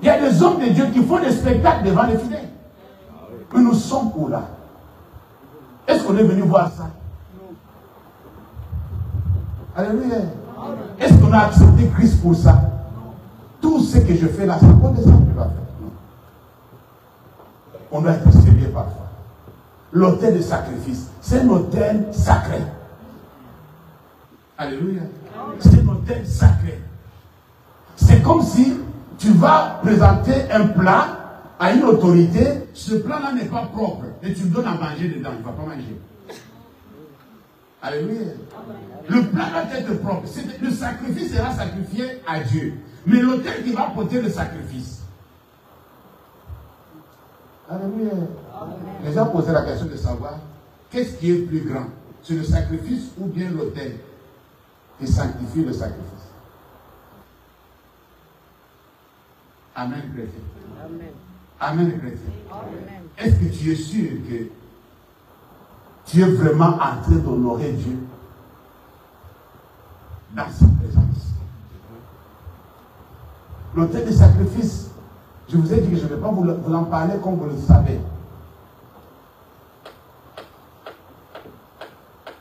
Il y a des hommes de Dieu qui font des spectacles devant les fidèles. Mais nous sommes où là? Est-ce qu'on est venu voir ça? Alléluia. Est-ce qu'on a accepté Christ pour ça? Tout ce que je fais là, c'est pas de ça que je dois faire. Non. On doit être sérieux parfois. L'autel de sacrifice, c'est un autel sacré. Alléluia. C'est un autel sacré. C'est comme si tu vas présenter un plat à une autorité, ce plat-là n'est pas propre, et tu donnes à manger dedans, il ne va pas manger. Alléluia. Le plat doit être propre. Le sacrifice sera sacrifié à Dieu. Mais l'autel qui va porter le sacrifice. Alléluia. Les gens posaient la question de savoir qu'est-ce qui est plus grand, c'est le sacrifice ou bien l'autel qui sanctifie le sacrifice. Amen, chrétien. Amen. Amen, chrétien. Est-ce que tu es sûr que tu es vraiment en train d'honorer Dieu dans sa présence? L'autel de sacrifice, je vous ai dit que je ne vais pas vous en parler comme vous le savez.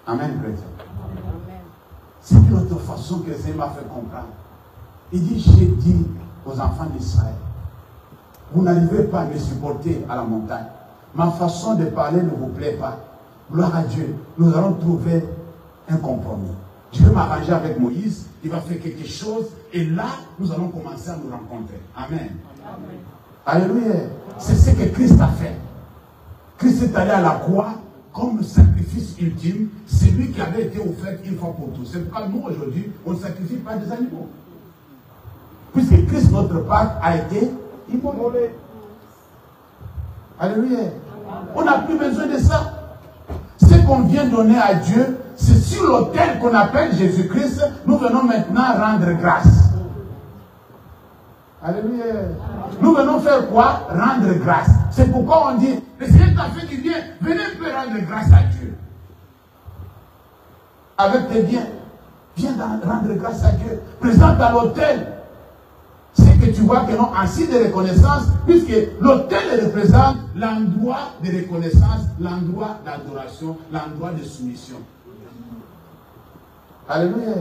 Amen, chrétien. C'est une autre façon que le Seigneur m'a fait comprendre. Il dit, j'ai dit aux enfants d'Israël, vous n'arrivez pas à me supporter à la montagne. Ma façon de parler ne vous plaît pas. Gloire à Dieu. Nous allons trouver un compromis. Je vais m'arranger avec Moïse. Il va faire quelque chose. Et là, nous allons commencer à nous rencontrer. Amen. Amen. Alléluia. C'est ce que Christ a fait. Christ est allé à la croix comme le sacrifice ultime. C'est lui qui avait été offert une fois pour tous. C'est pourquoi nous, aujourd'hui, on ne sacrifie pas des animaux. Puisque Christ, notre Pâque, a été immolé. Alléluia. On n'a plus besoin de ça. Ce qu'on vient donner à Dieu, c'est sur l'autel qu'on appelle Jésus-Christ. Nous venons maintenant rendre grâce. Alléluia. Nous venons faire quoi? Rendre grâce. C'est pourquoi on dit, le Seigneur t'a fait du bien. Venez un peu rendre grâce à Dieu. Avec tes biens. Viens rendre grâce à Dieu. Présente à l'autel. C'est que tu vois que non, en signe de reconnaissance, puisque l'autel représente l'endroit de reconnaissance, l'endroit d'adoration, l'endroit de soumission. Alléluia.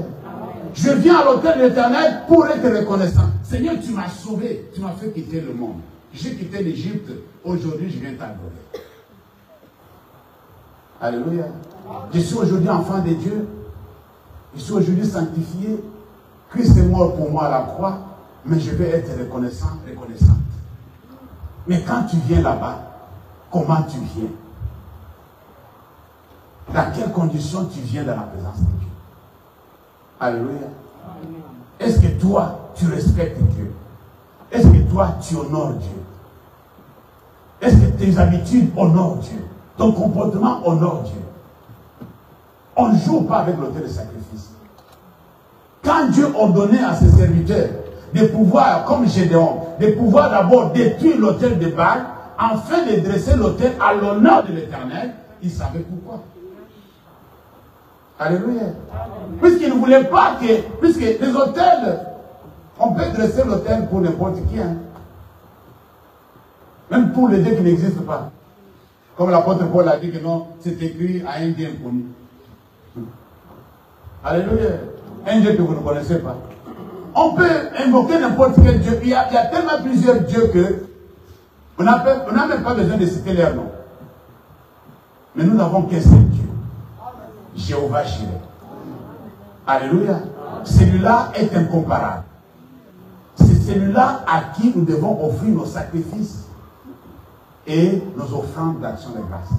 Je viens à l'autel de l'Éternel pour être reconnaissant. Seigneur, tu m'as sauvé, tu m'as fait quitter le monde. J'ai quitté l'Égypte, aujourd'hui je viens t'adorer. Alléluia. Je suis aujourd'hui enfant de Dieu. Je suis aujourd'hui sanctifié. Christ est mort pour moi à la croix. Mais je vais être reconnaissant, reconnaissante. Mais quand tu viens là-bas, comment tu viens? Dans quelles conditions tu viens dans la présence de Dieu? Alléluia. Est-ce que toi, tu respectes Dieu? Est-ce que toi, tu honores Dieu? Est-ce que tes habitudes honorent Dieu? Ton comportement honore Dieu? On ne joue pas avec l'autel de sacrifice. Quand Dieu ordonnait à ses serviteurs de pouvoir, comme Gédéon, de pouvoir d'abord détruire l'autel de Baal, afin de dresser l'autel à l'honneur de l'Éternel, il savait pourquoi. Alléluia. Puisqu'il ne voulait pas que, puisque les autels, on peut dresser l'autel pour n'importe qui, hein. Même pour les dieux qui n'existent pas. Comme l'apôtre Paul a dit que non, c'est écrit à un Dieu inconnu. Alléluia. Un Dieu que vous ne connaissez pas. On peut invoquer n'importe quel Dieu. Il y a tellement plusieurs dieux que On n'a même pas besoin de citer leur nom. Mais nous n'avons qu'un seul Dieu. Jéhovah Jireh. Alléluia. Celui-là est incomparable. C'est celui-là à qui nous devons offrir nos sacrifices et nos offrandes d'action de grâce.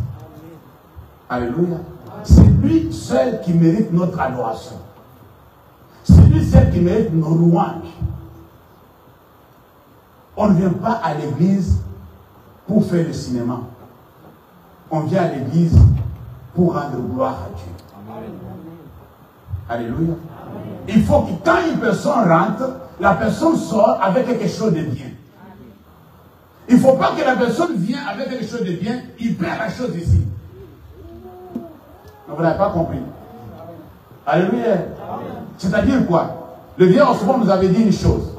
Alléluia. C'est lui seul qui mérite notre adoration. C'est lui seul qui mérite nos louanges. On ne vient pas à l'église pour faire le cinéma. On vient à l'église pour rendre gloire à Dieu. Alléluia. Il faut que quand une personne rentre, la personne sort avec quelque chose de bien. Il ne faut pas que la personne vienne avec quelque chose de bien, il perd la chose ici. Vous n'avez pas compris. Alléluia. C'est-à-dire quoi? Le vieux Osborne nous avait dit une chose.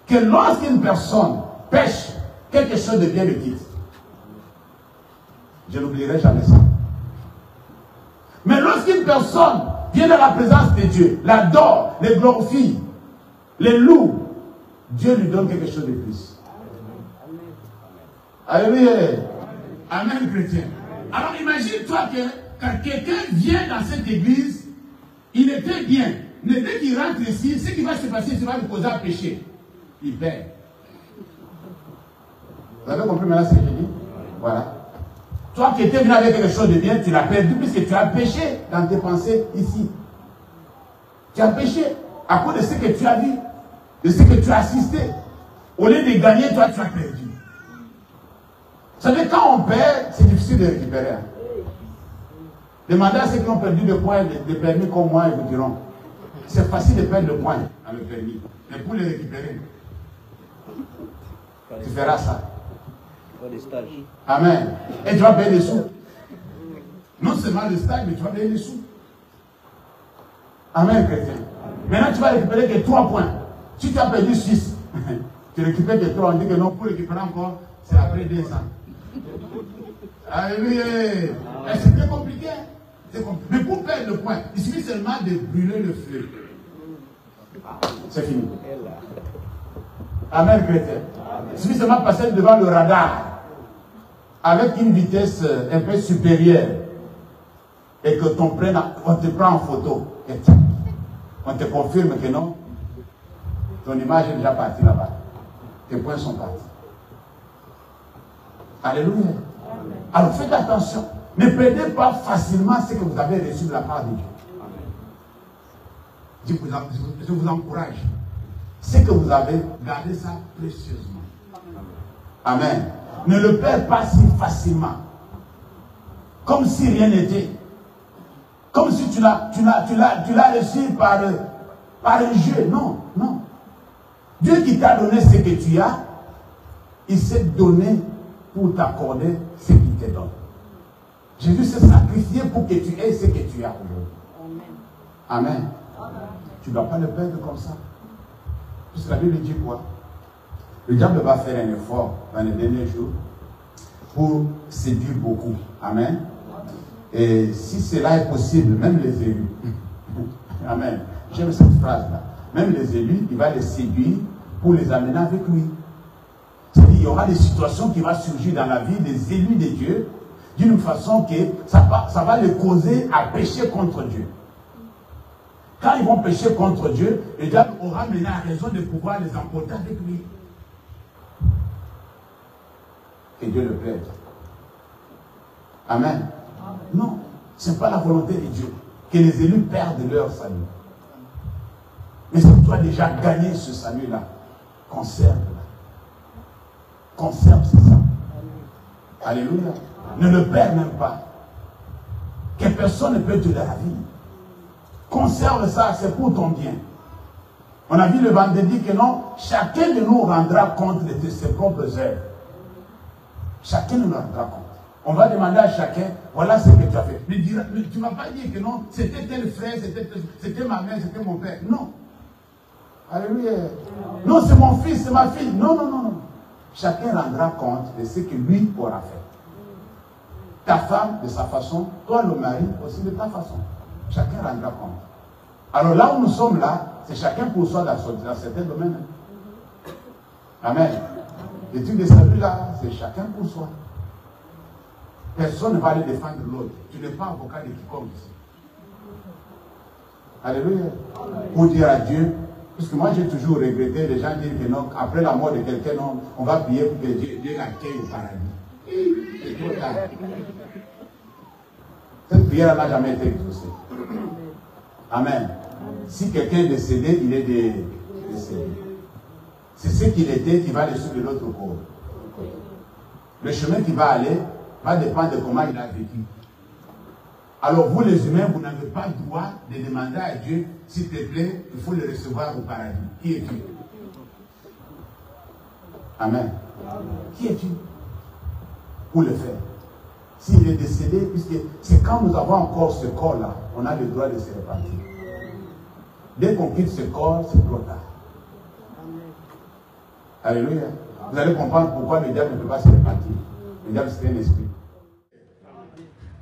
Que lorsqu'une personne pêche, quelque chose de bien le quitte. Je n'oublierai jamais ça. Mais lorsqu'une personne vient dans la présence de Dieu, l'adore, le glorifie, les loue, Dieu lui donne quelque chose de plus. Alléluia. Amen, chrétien. Alors imagine-toi que quand quelqu'un vient dans cette église, il était bien. Mais dès qu'il rentre ici, ce qui va se passer, c'est qu'il va lui causer un péché. Il perd. Vous avez compris maintenant ce que j'ai dit? Voilà. Toi qui étais venu avec quelque chose de bien, tu l'as perdu puisque tu as péché dans tes pensées ici. Tu as péché à cause de ce que tu as vu, de ce que tu as assisté. Au lieu de gagner, toi tu as perdu. Vous savez, quand on perd, c'est difficile de récupérer. Demandez à ceux qui ont perdu des points, des permis comme moi, ils vous diront. C'est facile de perdre le point dans le permis. Mais pour les récupérer, tu feras ça. Amen. Et tu vas payer les sous. Non seulement le stage, mais tu vas payer les sous. Amen, chrétien. Maintenant, tu vas récupérer que 3 points. Si tu as perdu 6, tu récupères que 3. On dit que non, pour récupérer encore, c'est après 2 ans. Alléluia. C'est très compliqué. Mais pour perdre le point, il suffit seulement de brûler le feu. C'est fini. Amen, chrétien. Il suffit seulement de passer devant le radar avec une vitesse un peu supérieure et que on te prend en photo. Et on te confirme que non, ton image est déjà partie là-bas. Tes points sont partis. Alléluia. Alors faites attention. Ne perdez pas facilement ce que vous avez reçu de la part de Dieu. Je vous encourage. Ce que vous avez, gardez ça précieusement. Amen. Ne le perds pas si facilement. Comme si rien n'était. Comme si tu l'as reçu par un jeu. Non, non. Dieu qui t'a donné ce que tu as, il s'est donné pour t'accorder ce qu'il te donne. Jésus s'est sacrifié pour que tu aies ce que tu as aujourd'hui. Amen. Tu ne dois pas le perdre comme ça. Puisque la Bible dit quoi? Le diable va faire un effort dans les derniers jours pour séduire beaucoup. Amen. Et si cela est possible, même les élus. Amen. J'aime cette phrase-là. Même les élus, il va les séduire pour les amener avec lui. C'est-à-dire qu'il y aura des situations qui vont surgir dans la vie des élus de Dieu d'une façon que ça va les causer à pécher contre Dieu. Quand ils vont pécher contre Dieu, le diable aura maintenant raison de pouvoir les emporter avec lui. Et Dieu le plaide. Amen. Non, ce n'est pas la volonté de Dieu que les élus perdent leur salut. Mais si tu as déjà gagné ce salut-là, conserve-la. Conserve, c'est ça. Alléluia. Ne le perds même pas. Que personne ne peut te le ravir. Conserve ça, c'est pour ton bien. On a vu le vendredi que non, chacun de nous rendra compte de ses propres œuvres. Chacun nous rendra compte. On va demander à chacun, voilà ce que tu as fait. Mais tu ne vas pas dire que non, c'était tel frère, c'était ma mère, c'était mon père. Non. Alléluia. Non, c'est mon fils, c'est ma fille. Non, non, non, non. Chacun rendra compte de ce que lui aura fait. Ta femme de sa façon, toi le mari aussi de ta façon. Chacun rendra compte. Alors là où nous sommes là, c'est chacun pour soi dans certains domaines. Amen. Le truc de salut là, c'est chacun pour soi. Personne ne va aller défendre l'autre. Tu n'es pas avocat de quiconque ici. Alléluia. Pour dire à Dieu, parce que moi j'ai toujours regretté, les gens disent que non, après la mort de quelqu'un, on va prier pour que Dieu l'accueille au paradis. C'est trop tard. Cette prière n'a jamais été exaucée. Amen. Si quelqu'un est décédé, il est décédé. C'est ce qu'il était qui va le suivre de l'autre corps. Le chemin qu'il va aller va dépendre de comment il a vécu. Alors vous les humains, vous n'avez pas le droit de demander à Dieu, s'il te plaît, il faut le recevoir au paradis. Qui es-tu? Amen. Qui es-tu pour le faire? S'il est décédé, puisque c'est quand nous avons encore ce corps-là, on a le droit de se répartir. Dès qu'on quitte ce corps, c'est trop tard. Alléluia. Vous allez comprendre pourquoi le diable ne peut pas se répartir. Le diable, c'est un esprit.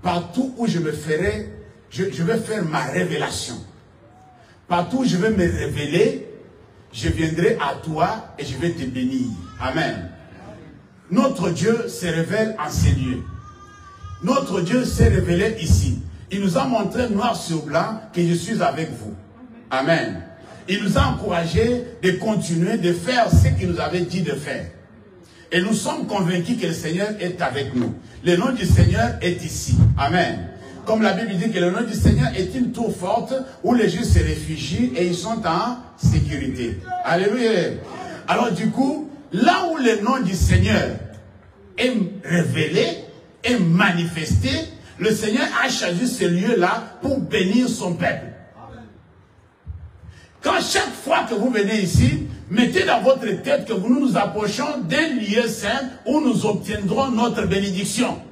Partout où je me ferai, je vais faire ma révélation. Partout où je vais me révéler, je viendrai à toi et je vais te bénir. Amen. Notre Dieu se révèle en ces lieux. Notre Dieu s'est révélé ici. Il nous a montré noir sur blanc que je suis avec vous. Amen. Il nous a encouragés de continuer de faire ce qu'il nous avait dit de faire. Et nous sommes convaincus que le Seigneur est avec nous. Le nom du Seigneur est ici. Amen. Comme la Bible dit que le nom du Seigneur est une tour forte où les Juifs se réfugient et ils sont en sécurité. Alléluia. Alors du coup, là où le nom du Seigneur est révélé, est manifesté, le Seigneur a choisi ce lieu-là pour bénir son peuple. Quand chaque fois que vous venez ici, mettez dans votre tête que nous nous approchons d'un lieu saint où nous obtiendrons notre bénédiction.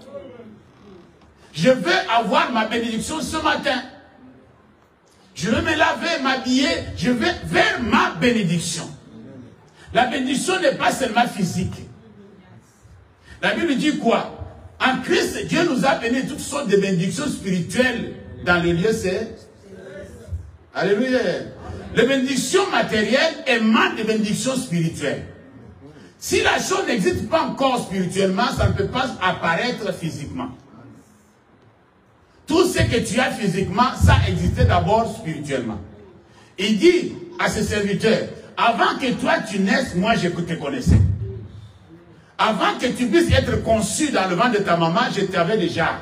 Je veux avoir ma bénédiction ce matin. Je veux me laver, m'habiller, je vais vers ma bénédiction. La bénédiction n'est pas seulement physique. La Bible dit quoi? En Christ, Dieu nous a donné toutes sortes de bénédictions spirituelles dans le lieu saint. Alléluia. Les bénédictions matérielles émanent des bénédictions spirituelles. Si la chose n'existe pas encore spirituellement, ça ne peut pas apparaître physiquement. Tout ce que tu as physiquement, ça existait d'abord spirituellement. Il dit à ses serviteurs, avant que toi tu naisses, moi je te connaissais. Avant que tu puisses être conçu dans le ventre de ta maman, je t'avais déjà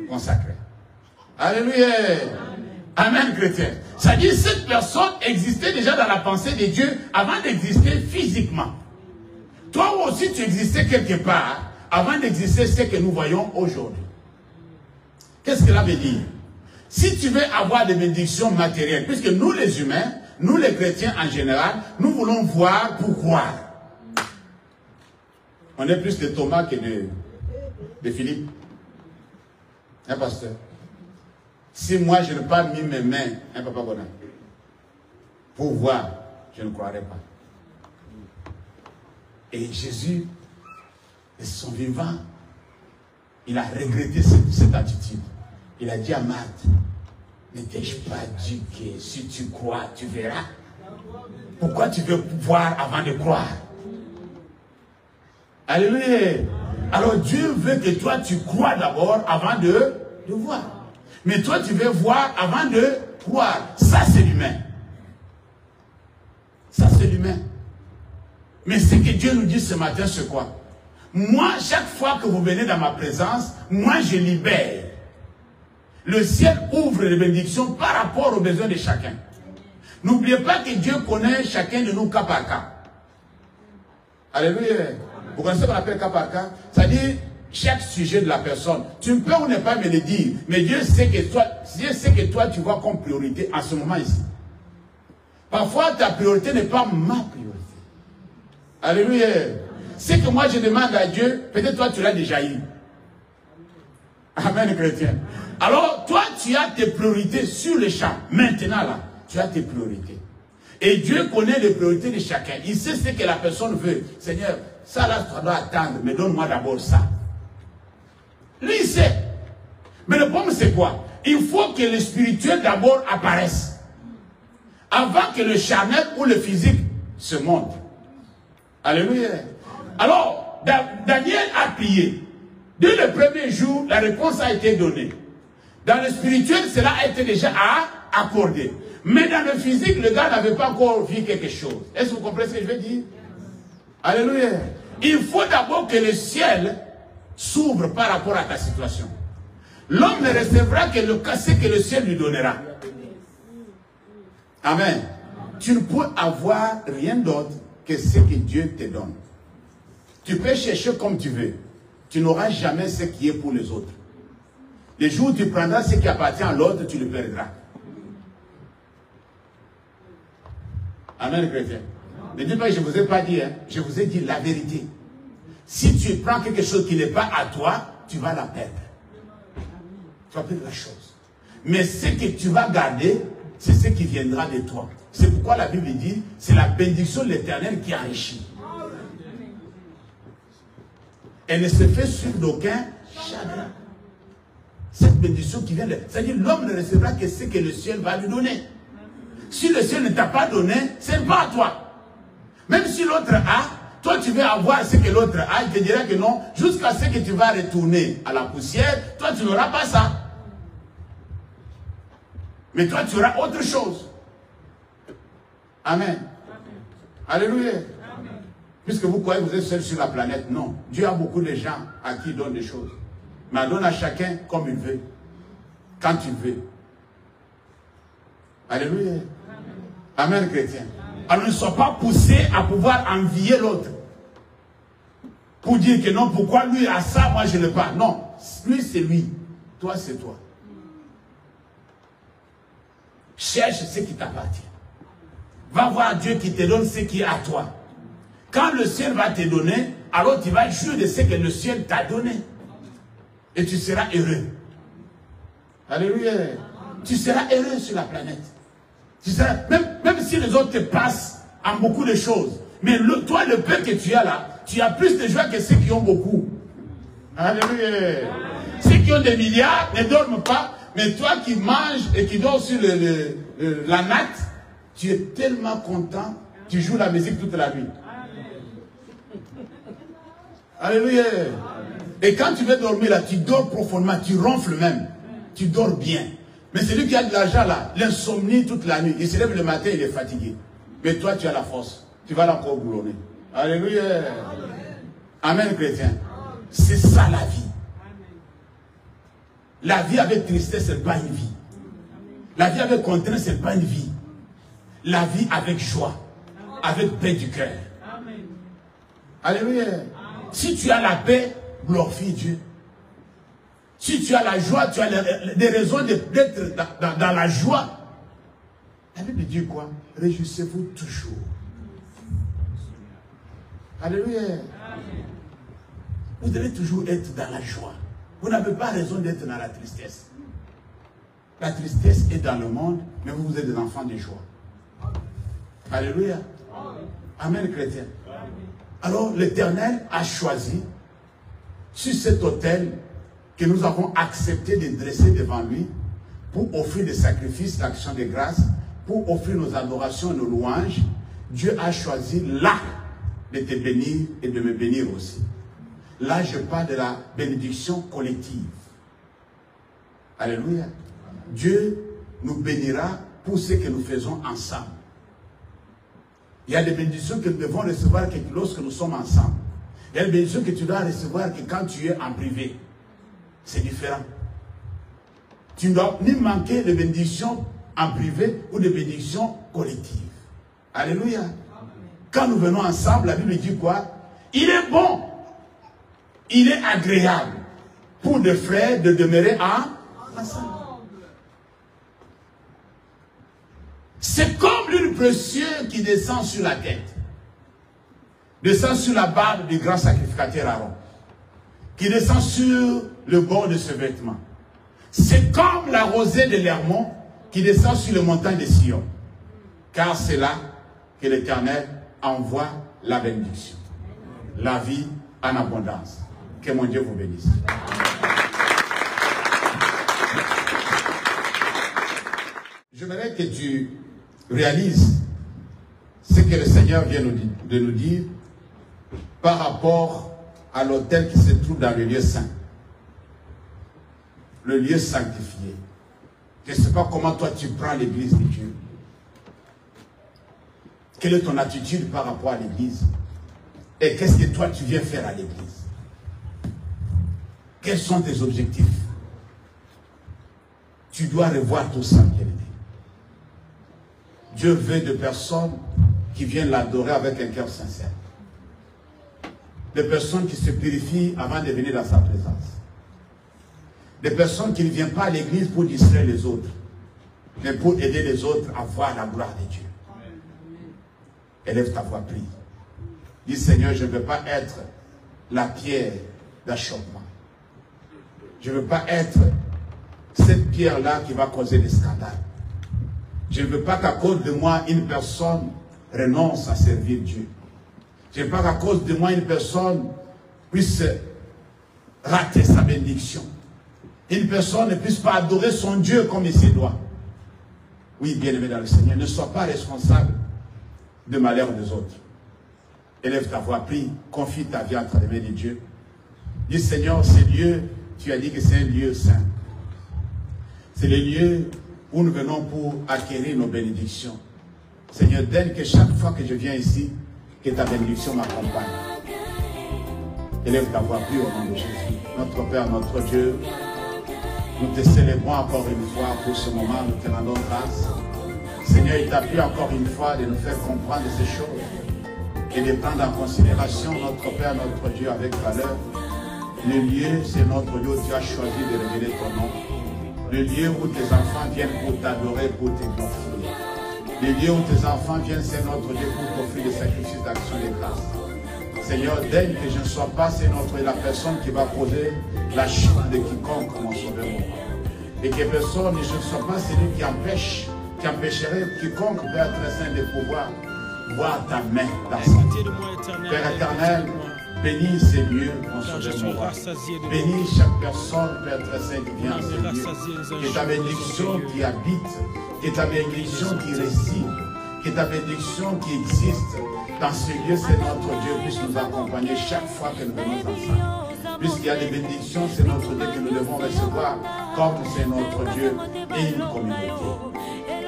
consacré. Alléluia. Amen, chrétien. Ça dit, cette personne existait déjà dans la pensée de Dieu avant d'exister physiquement. Toi aussi, tu existais quelque part avant d'exister ce que nous voyons aujourd'hui. Qu'est-ce que cela veut dire? Si tu veux avoir des bénédictions matérielles, puisque nous les humains, nous les chrétiens en général, nous voulons voir pour croire. On est plus de Thomas que de Philippe. Hein, pasteur? Si moi je n'ai pas mis mes mains, hein, Papa Bona, pour voir, je ne croirais pas. Et Jésus, de son vivant, il a regretté cette attitude. Il a dit à Marthe, ne t'ai-je pas dit que si tu crois, tu verras? Pourquoi tu veux voir avant de croire? Alléluia. Alors Dieu veut que toi tu crois d'abord avant de voir. Mais toi tu veux voir avant de croire. Ça c'est l'humain. Ça c'est l'humain. Mais ce que Dieu nous dit ce matin, c'est quoi? Moi, chaque fois que vous venez dans ma présence, moi je libère. Le ciel ouvre les bénédictions par rapport aux besoins de chacun. N'oubliez pas que Dieu connaît chacun de nous cas par cas. Alléluia. Vous connaissez ce qu'on appelle cas par cas? C'est-à-dire, chaque sujet de la personne. Tu peux ou ne pas me le dire, mais Dieu sait que toi tu vois comme priorité en ce moment ici. Parfois, ta priorité n'est pas ma priorité. Alléluia. Ce que moi je demande à Dieu, peut-être toi tu l'as déjà eu. Amen, chrétien. Alors, toi, tu as tes priorités sur le champ. Maintenant, là, tu as tes priorités. Et Dieu connaît les priorités de chacun. Il sait ce que la personne veut. Seigneur, ça là, tu dois attendre, mais donne-moi d'abord ça. Lui, il sait. Mais le problème, c'est quoi? Il faut que le spirituel d'abord apparaisse. Avant que le charnel ou le physique se montre. Alléluia. Alors, Daniel a prié. Dès le premier jour, la réponse a été donnée. Dans le spirituel, cela a été déjà accordé. Mais dans le physique, le gars n'avait pas encore vu quelque chose. Est-ce que vous comprenez ce que je veux dire? Alléluia. Il faut d'abord que le ciel s'ouvre par rapport à ta situation. L'homme ne recevra que ce que le ciel lui donnera. Amen. Tu ne peux avoir rien d'autre que ce que Dieu te donne. Tu peux chercher comme tu veux. Tu n'auras jamais ce qui est pour les autres. Le jour où tu prendras ce qui appartient à l'autre, tu le perdras. Amen, chrétien. Ne dites pas que je ne vous ai pas dit, hein. Je vous ai dit la vérité. Si tu prends quelque chose qui n'est pas à toi, tu vas la perdre. Tu vas perdre la chose. Mais ce que tu vas garder, c'est ce qui viendra de toi. C'est pourquoi la Bible dit, c'est la bénédiction de l'Éternel qui enrichit. Elle ne se fait sur d'aucun chagrin. Cette bénédiction qui vient de... C'est-à-dire l'homme ne recevra que ce que le ciel va lui donner. Si le ciel ne t'a pas donné, ce n'est pas à toi. Même si l'autre a, toi tu veux avoir ce que l'autre a, il te dira que non, jusqu'à ce que tu vas retourner à la poussière, toi tu n'auras pas ça. Mais toi tu auras autre chose. Amen. Amen. Alléluia. Amen. Puisque vous croyez que vous êtes seul sur la planète, non. Dieu a beaucoup de gens à qui il donne des choses. Mais il donne à chacun comme il veut. Quand il veut. Alléluia. Amen, Amen chrétien. Alors ne sois pas poussé à pouvoir envier l'autre. Pour dire que non, pourquoi lui a ça, moi je n'ai pas. Non, lui c'est lui. Toi c'est toi. Cherche ce qui t'appartient. Va voir Dieu qui te donne ce qui est à toi. Quand le ciel va te donner, alors tu vas jouir de ce que le ciel t'a donné. Et tu seras heureux. Alléluia. Tu seras heureux sur la planète. Tu seras, même si les autres te passent en beaucoup de choses. Mais toi, le peu que tu as là, tu as plus de joie que ceux qui ont beaucoup. Alléluia. Ceux qui ont des milliards ne dorment pas. Mais toi qui manges et qui dors sur la natte, tu es tellement content, tu joues la musique toute la nuit. Alléluia. Et quand tu veux dormir là, tu dors profondément, tu ronfles même. Tu dors bien. Mais celui qui a de l'argent là, l'insomnie toute la nuit, il se lève le matin, il est fatigué. Mais toi, tu as la force. Tu vas encore boulonner. Alléluia. Amen, chrétien. C'est ça la vie. La vie avec tristesse, ce n'est pas une vie. La vie avec contrainte, ce n'est pas une vie. La vie avec joie, avec paix du cœur. Alléluia. Si tu as la paix, glorifie Dieu. Si tu as la joie, tu as des raisons d'être dans la joie. La Bible dit quoi? Réjouissez-vous toujours. Alléluia. Vous devez toujours être dans la joie. Vous n'avez pas raison d'être dans la tristesse. La tristesse est dans le monde, mais vous êtes des enfants de joie. Alléluia. Amen, chrétien. Alors, l'Éternel a choisi, sur cet autel que nous avons accepté de dresser devant lui, pour offrir des sacrifices d'action de grâce, pour offrir nos adorations, nos louanges. Dieu a choisi là de te bénir et de me bénir aussi. Là, je parle de la bénédiction collective. Alléluia. Dieu nous bénira pour ce que nous faisons ensemble. Il y a des bénédictions que nous devons recevoir lorsque nous sommes ensemble. Il y a des bénédictions que tu dois recevoir que quand tu es en privé. C'est différent. Tu ne dois ni manquer de bénédictions en privé ou de bénédictions collectives. Alléluia. Quand nous venons ensemble, la Bible dit quoi? Il est bon. Il est agréable pour des frères de demeurer ensemble. C'est comme l'huile précieuse qui descend sur la tête. Descend sur la barbe du grand sacrificateur Aaron. Qui descend sur le bord de ce vêtement. C'est comme la rosée de l'Hermon qui descend sur le montagne de Sion. Car c'est là que l'Éternel envoie la bénédiction. La vie en abondance. Que mon Dieu vous bénisse. J'aimerais que tu réalises ce que le Seigneur vient de nous dire par rapport à l'autel qui se trouve dans le lieu saint. Le lieu sanctifié. Je ne sais pas comment toi tu prends l'église de Dieu. Quelle est ton attitude par rapport à l'église? Et qu'est-ce que toi tu viens faire à l'église? Quels sont tes objectifs? Tu dois revoir tout ça, bien-aimé. Dieu veut de personnes qui viennent l'adorer avec un cœur sincère. Des personnes qui se purifient avant de venir dans sa présence. Des personnes qui ne viennent pas à l'église pour distraire les autres, mais pour aider les autres à voir la gloire de Dieu. Élève ta voix, prie. Dis, Seigneur, je ne veux pas être la pierre d'achoppement. Je ne veux pas être cette pierre-là qui va causer des scandales. Je ne veux pas qu'à cause de moi, une personne renonce à servir Dieu. Je ne veux pas qu'à cause de moi, une personne puisse rater sa bénédiction. Une personne ne puisse pas adorer son Dieu comme il se doit. Oui, bien-aimé dans le Seigneur, ne sois pas responsable de malheur des autres. Élève ta voix, prie, confie ta vie entre les mains de Dieu. Dis, Seigneur, ce lieu, tu as dit que c'est un lieu saint. C'est le lieu où nous venons pour acquérir nos bénédictions. Seigneur, donne que chaque fois que je viens ici, que ta bénédiction m'accompagne. Élève ta voix, prie au nom de Jésus. Notre Père, notre Dieu, nous te célébrons encore une fois pour ce moment, nous te rendons grâce. Seigneur, il t'a plu encore une fois de nous faire comprendre ces choses et de prendre en considération notre Père, notre Dieu avec valeur. Le lieu, c'est notre lieu où tu as choisi de révéler ton nom. Le lieu où tes enfants viennent pour t'adorer, pour te glorifier. Le lieu où tes enfants viennent, c'est notre Dieu pour t'offrir des sacrifices d'action de grâce. Seigneur, daigne que je ne sois pas, c'est la personne qui va causer la chute de quiconque, mon sauveur. Et que personne, je ne sois pas celui qui empêcherait quiconque, Père très saint, de pouvoir voir ta main dans sa vie. Père éternel, bénis ces lieux, mon sauveur, mon roi. Bénis chaque personne, Père très saint, qui vient à ces lieux. Que ta bénédiction qui habite, que ta bénédiction qui réside, que ta bénédiction qui existe dans ce lieu, c'est notre Dieu, puisse nous accompagner chaque fois que nous venons ensemble. Puisqu'il y a des bénédictions, c'est notre Dieu que nous devons recevoir, comme c'est notre Dieu et une communauté.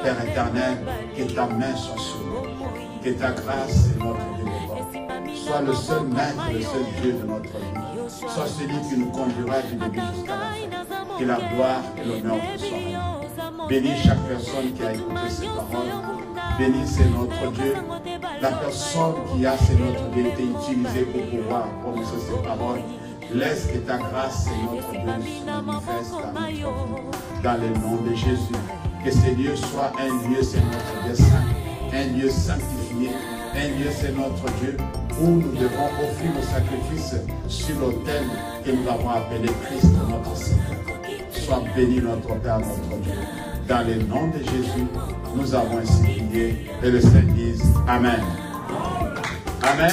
Père éternel, que ta main soit sur nous, que ta grâce est notre Dieu de bord. Sois le seul maître, le seul Dieu de notre vie. Sois celui qui nous conduira du début jusqu'à la fin. Que la gloire et l'honneur te soient rendus. Bénis chaque personne qui a écouté ces paroles. Bénis, c'est notre Dieu. La personne qui a, c'est notre Dieu, été utilisée pour pouvoir prononcer ces paroles. Laisse que ta grâce et notre Dieu se manifestent dans notre vie. Dans le nom de Jésus. Que ce lieu soit un lieu, c'est notre Dieu saint. Un lieu sanctifié. Un lieu, c'est notre Dieu, où nous devons offrir nos sacrifices sur l'autel que nous avons appelé Christ, notre Seigneur. Sois béni, notre Père, notre Dieu. Dans le nom de Jésus, nous avons ainsi prié. Et le Seigneur dise Amen. Amen.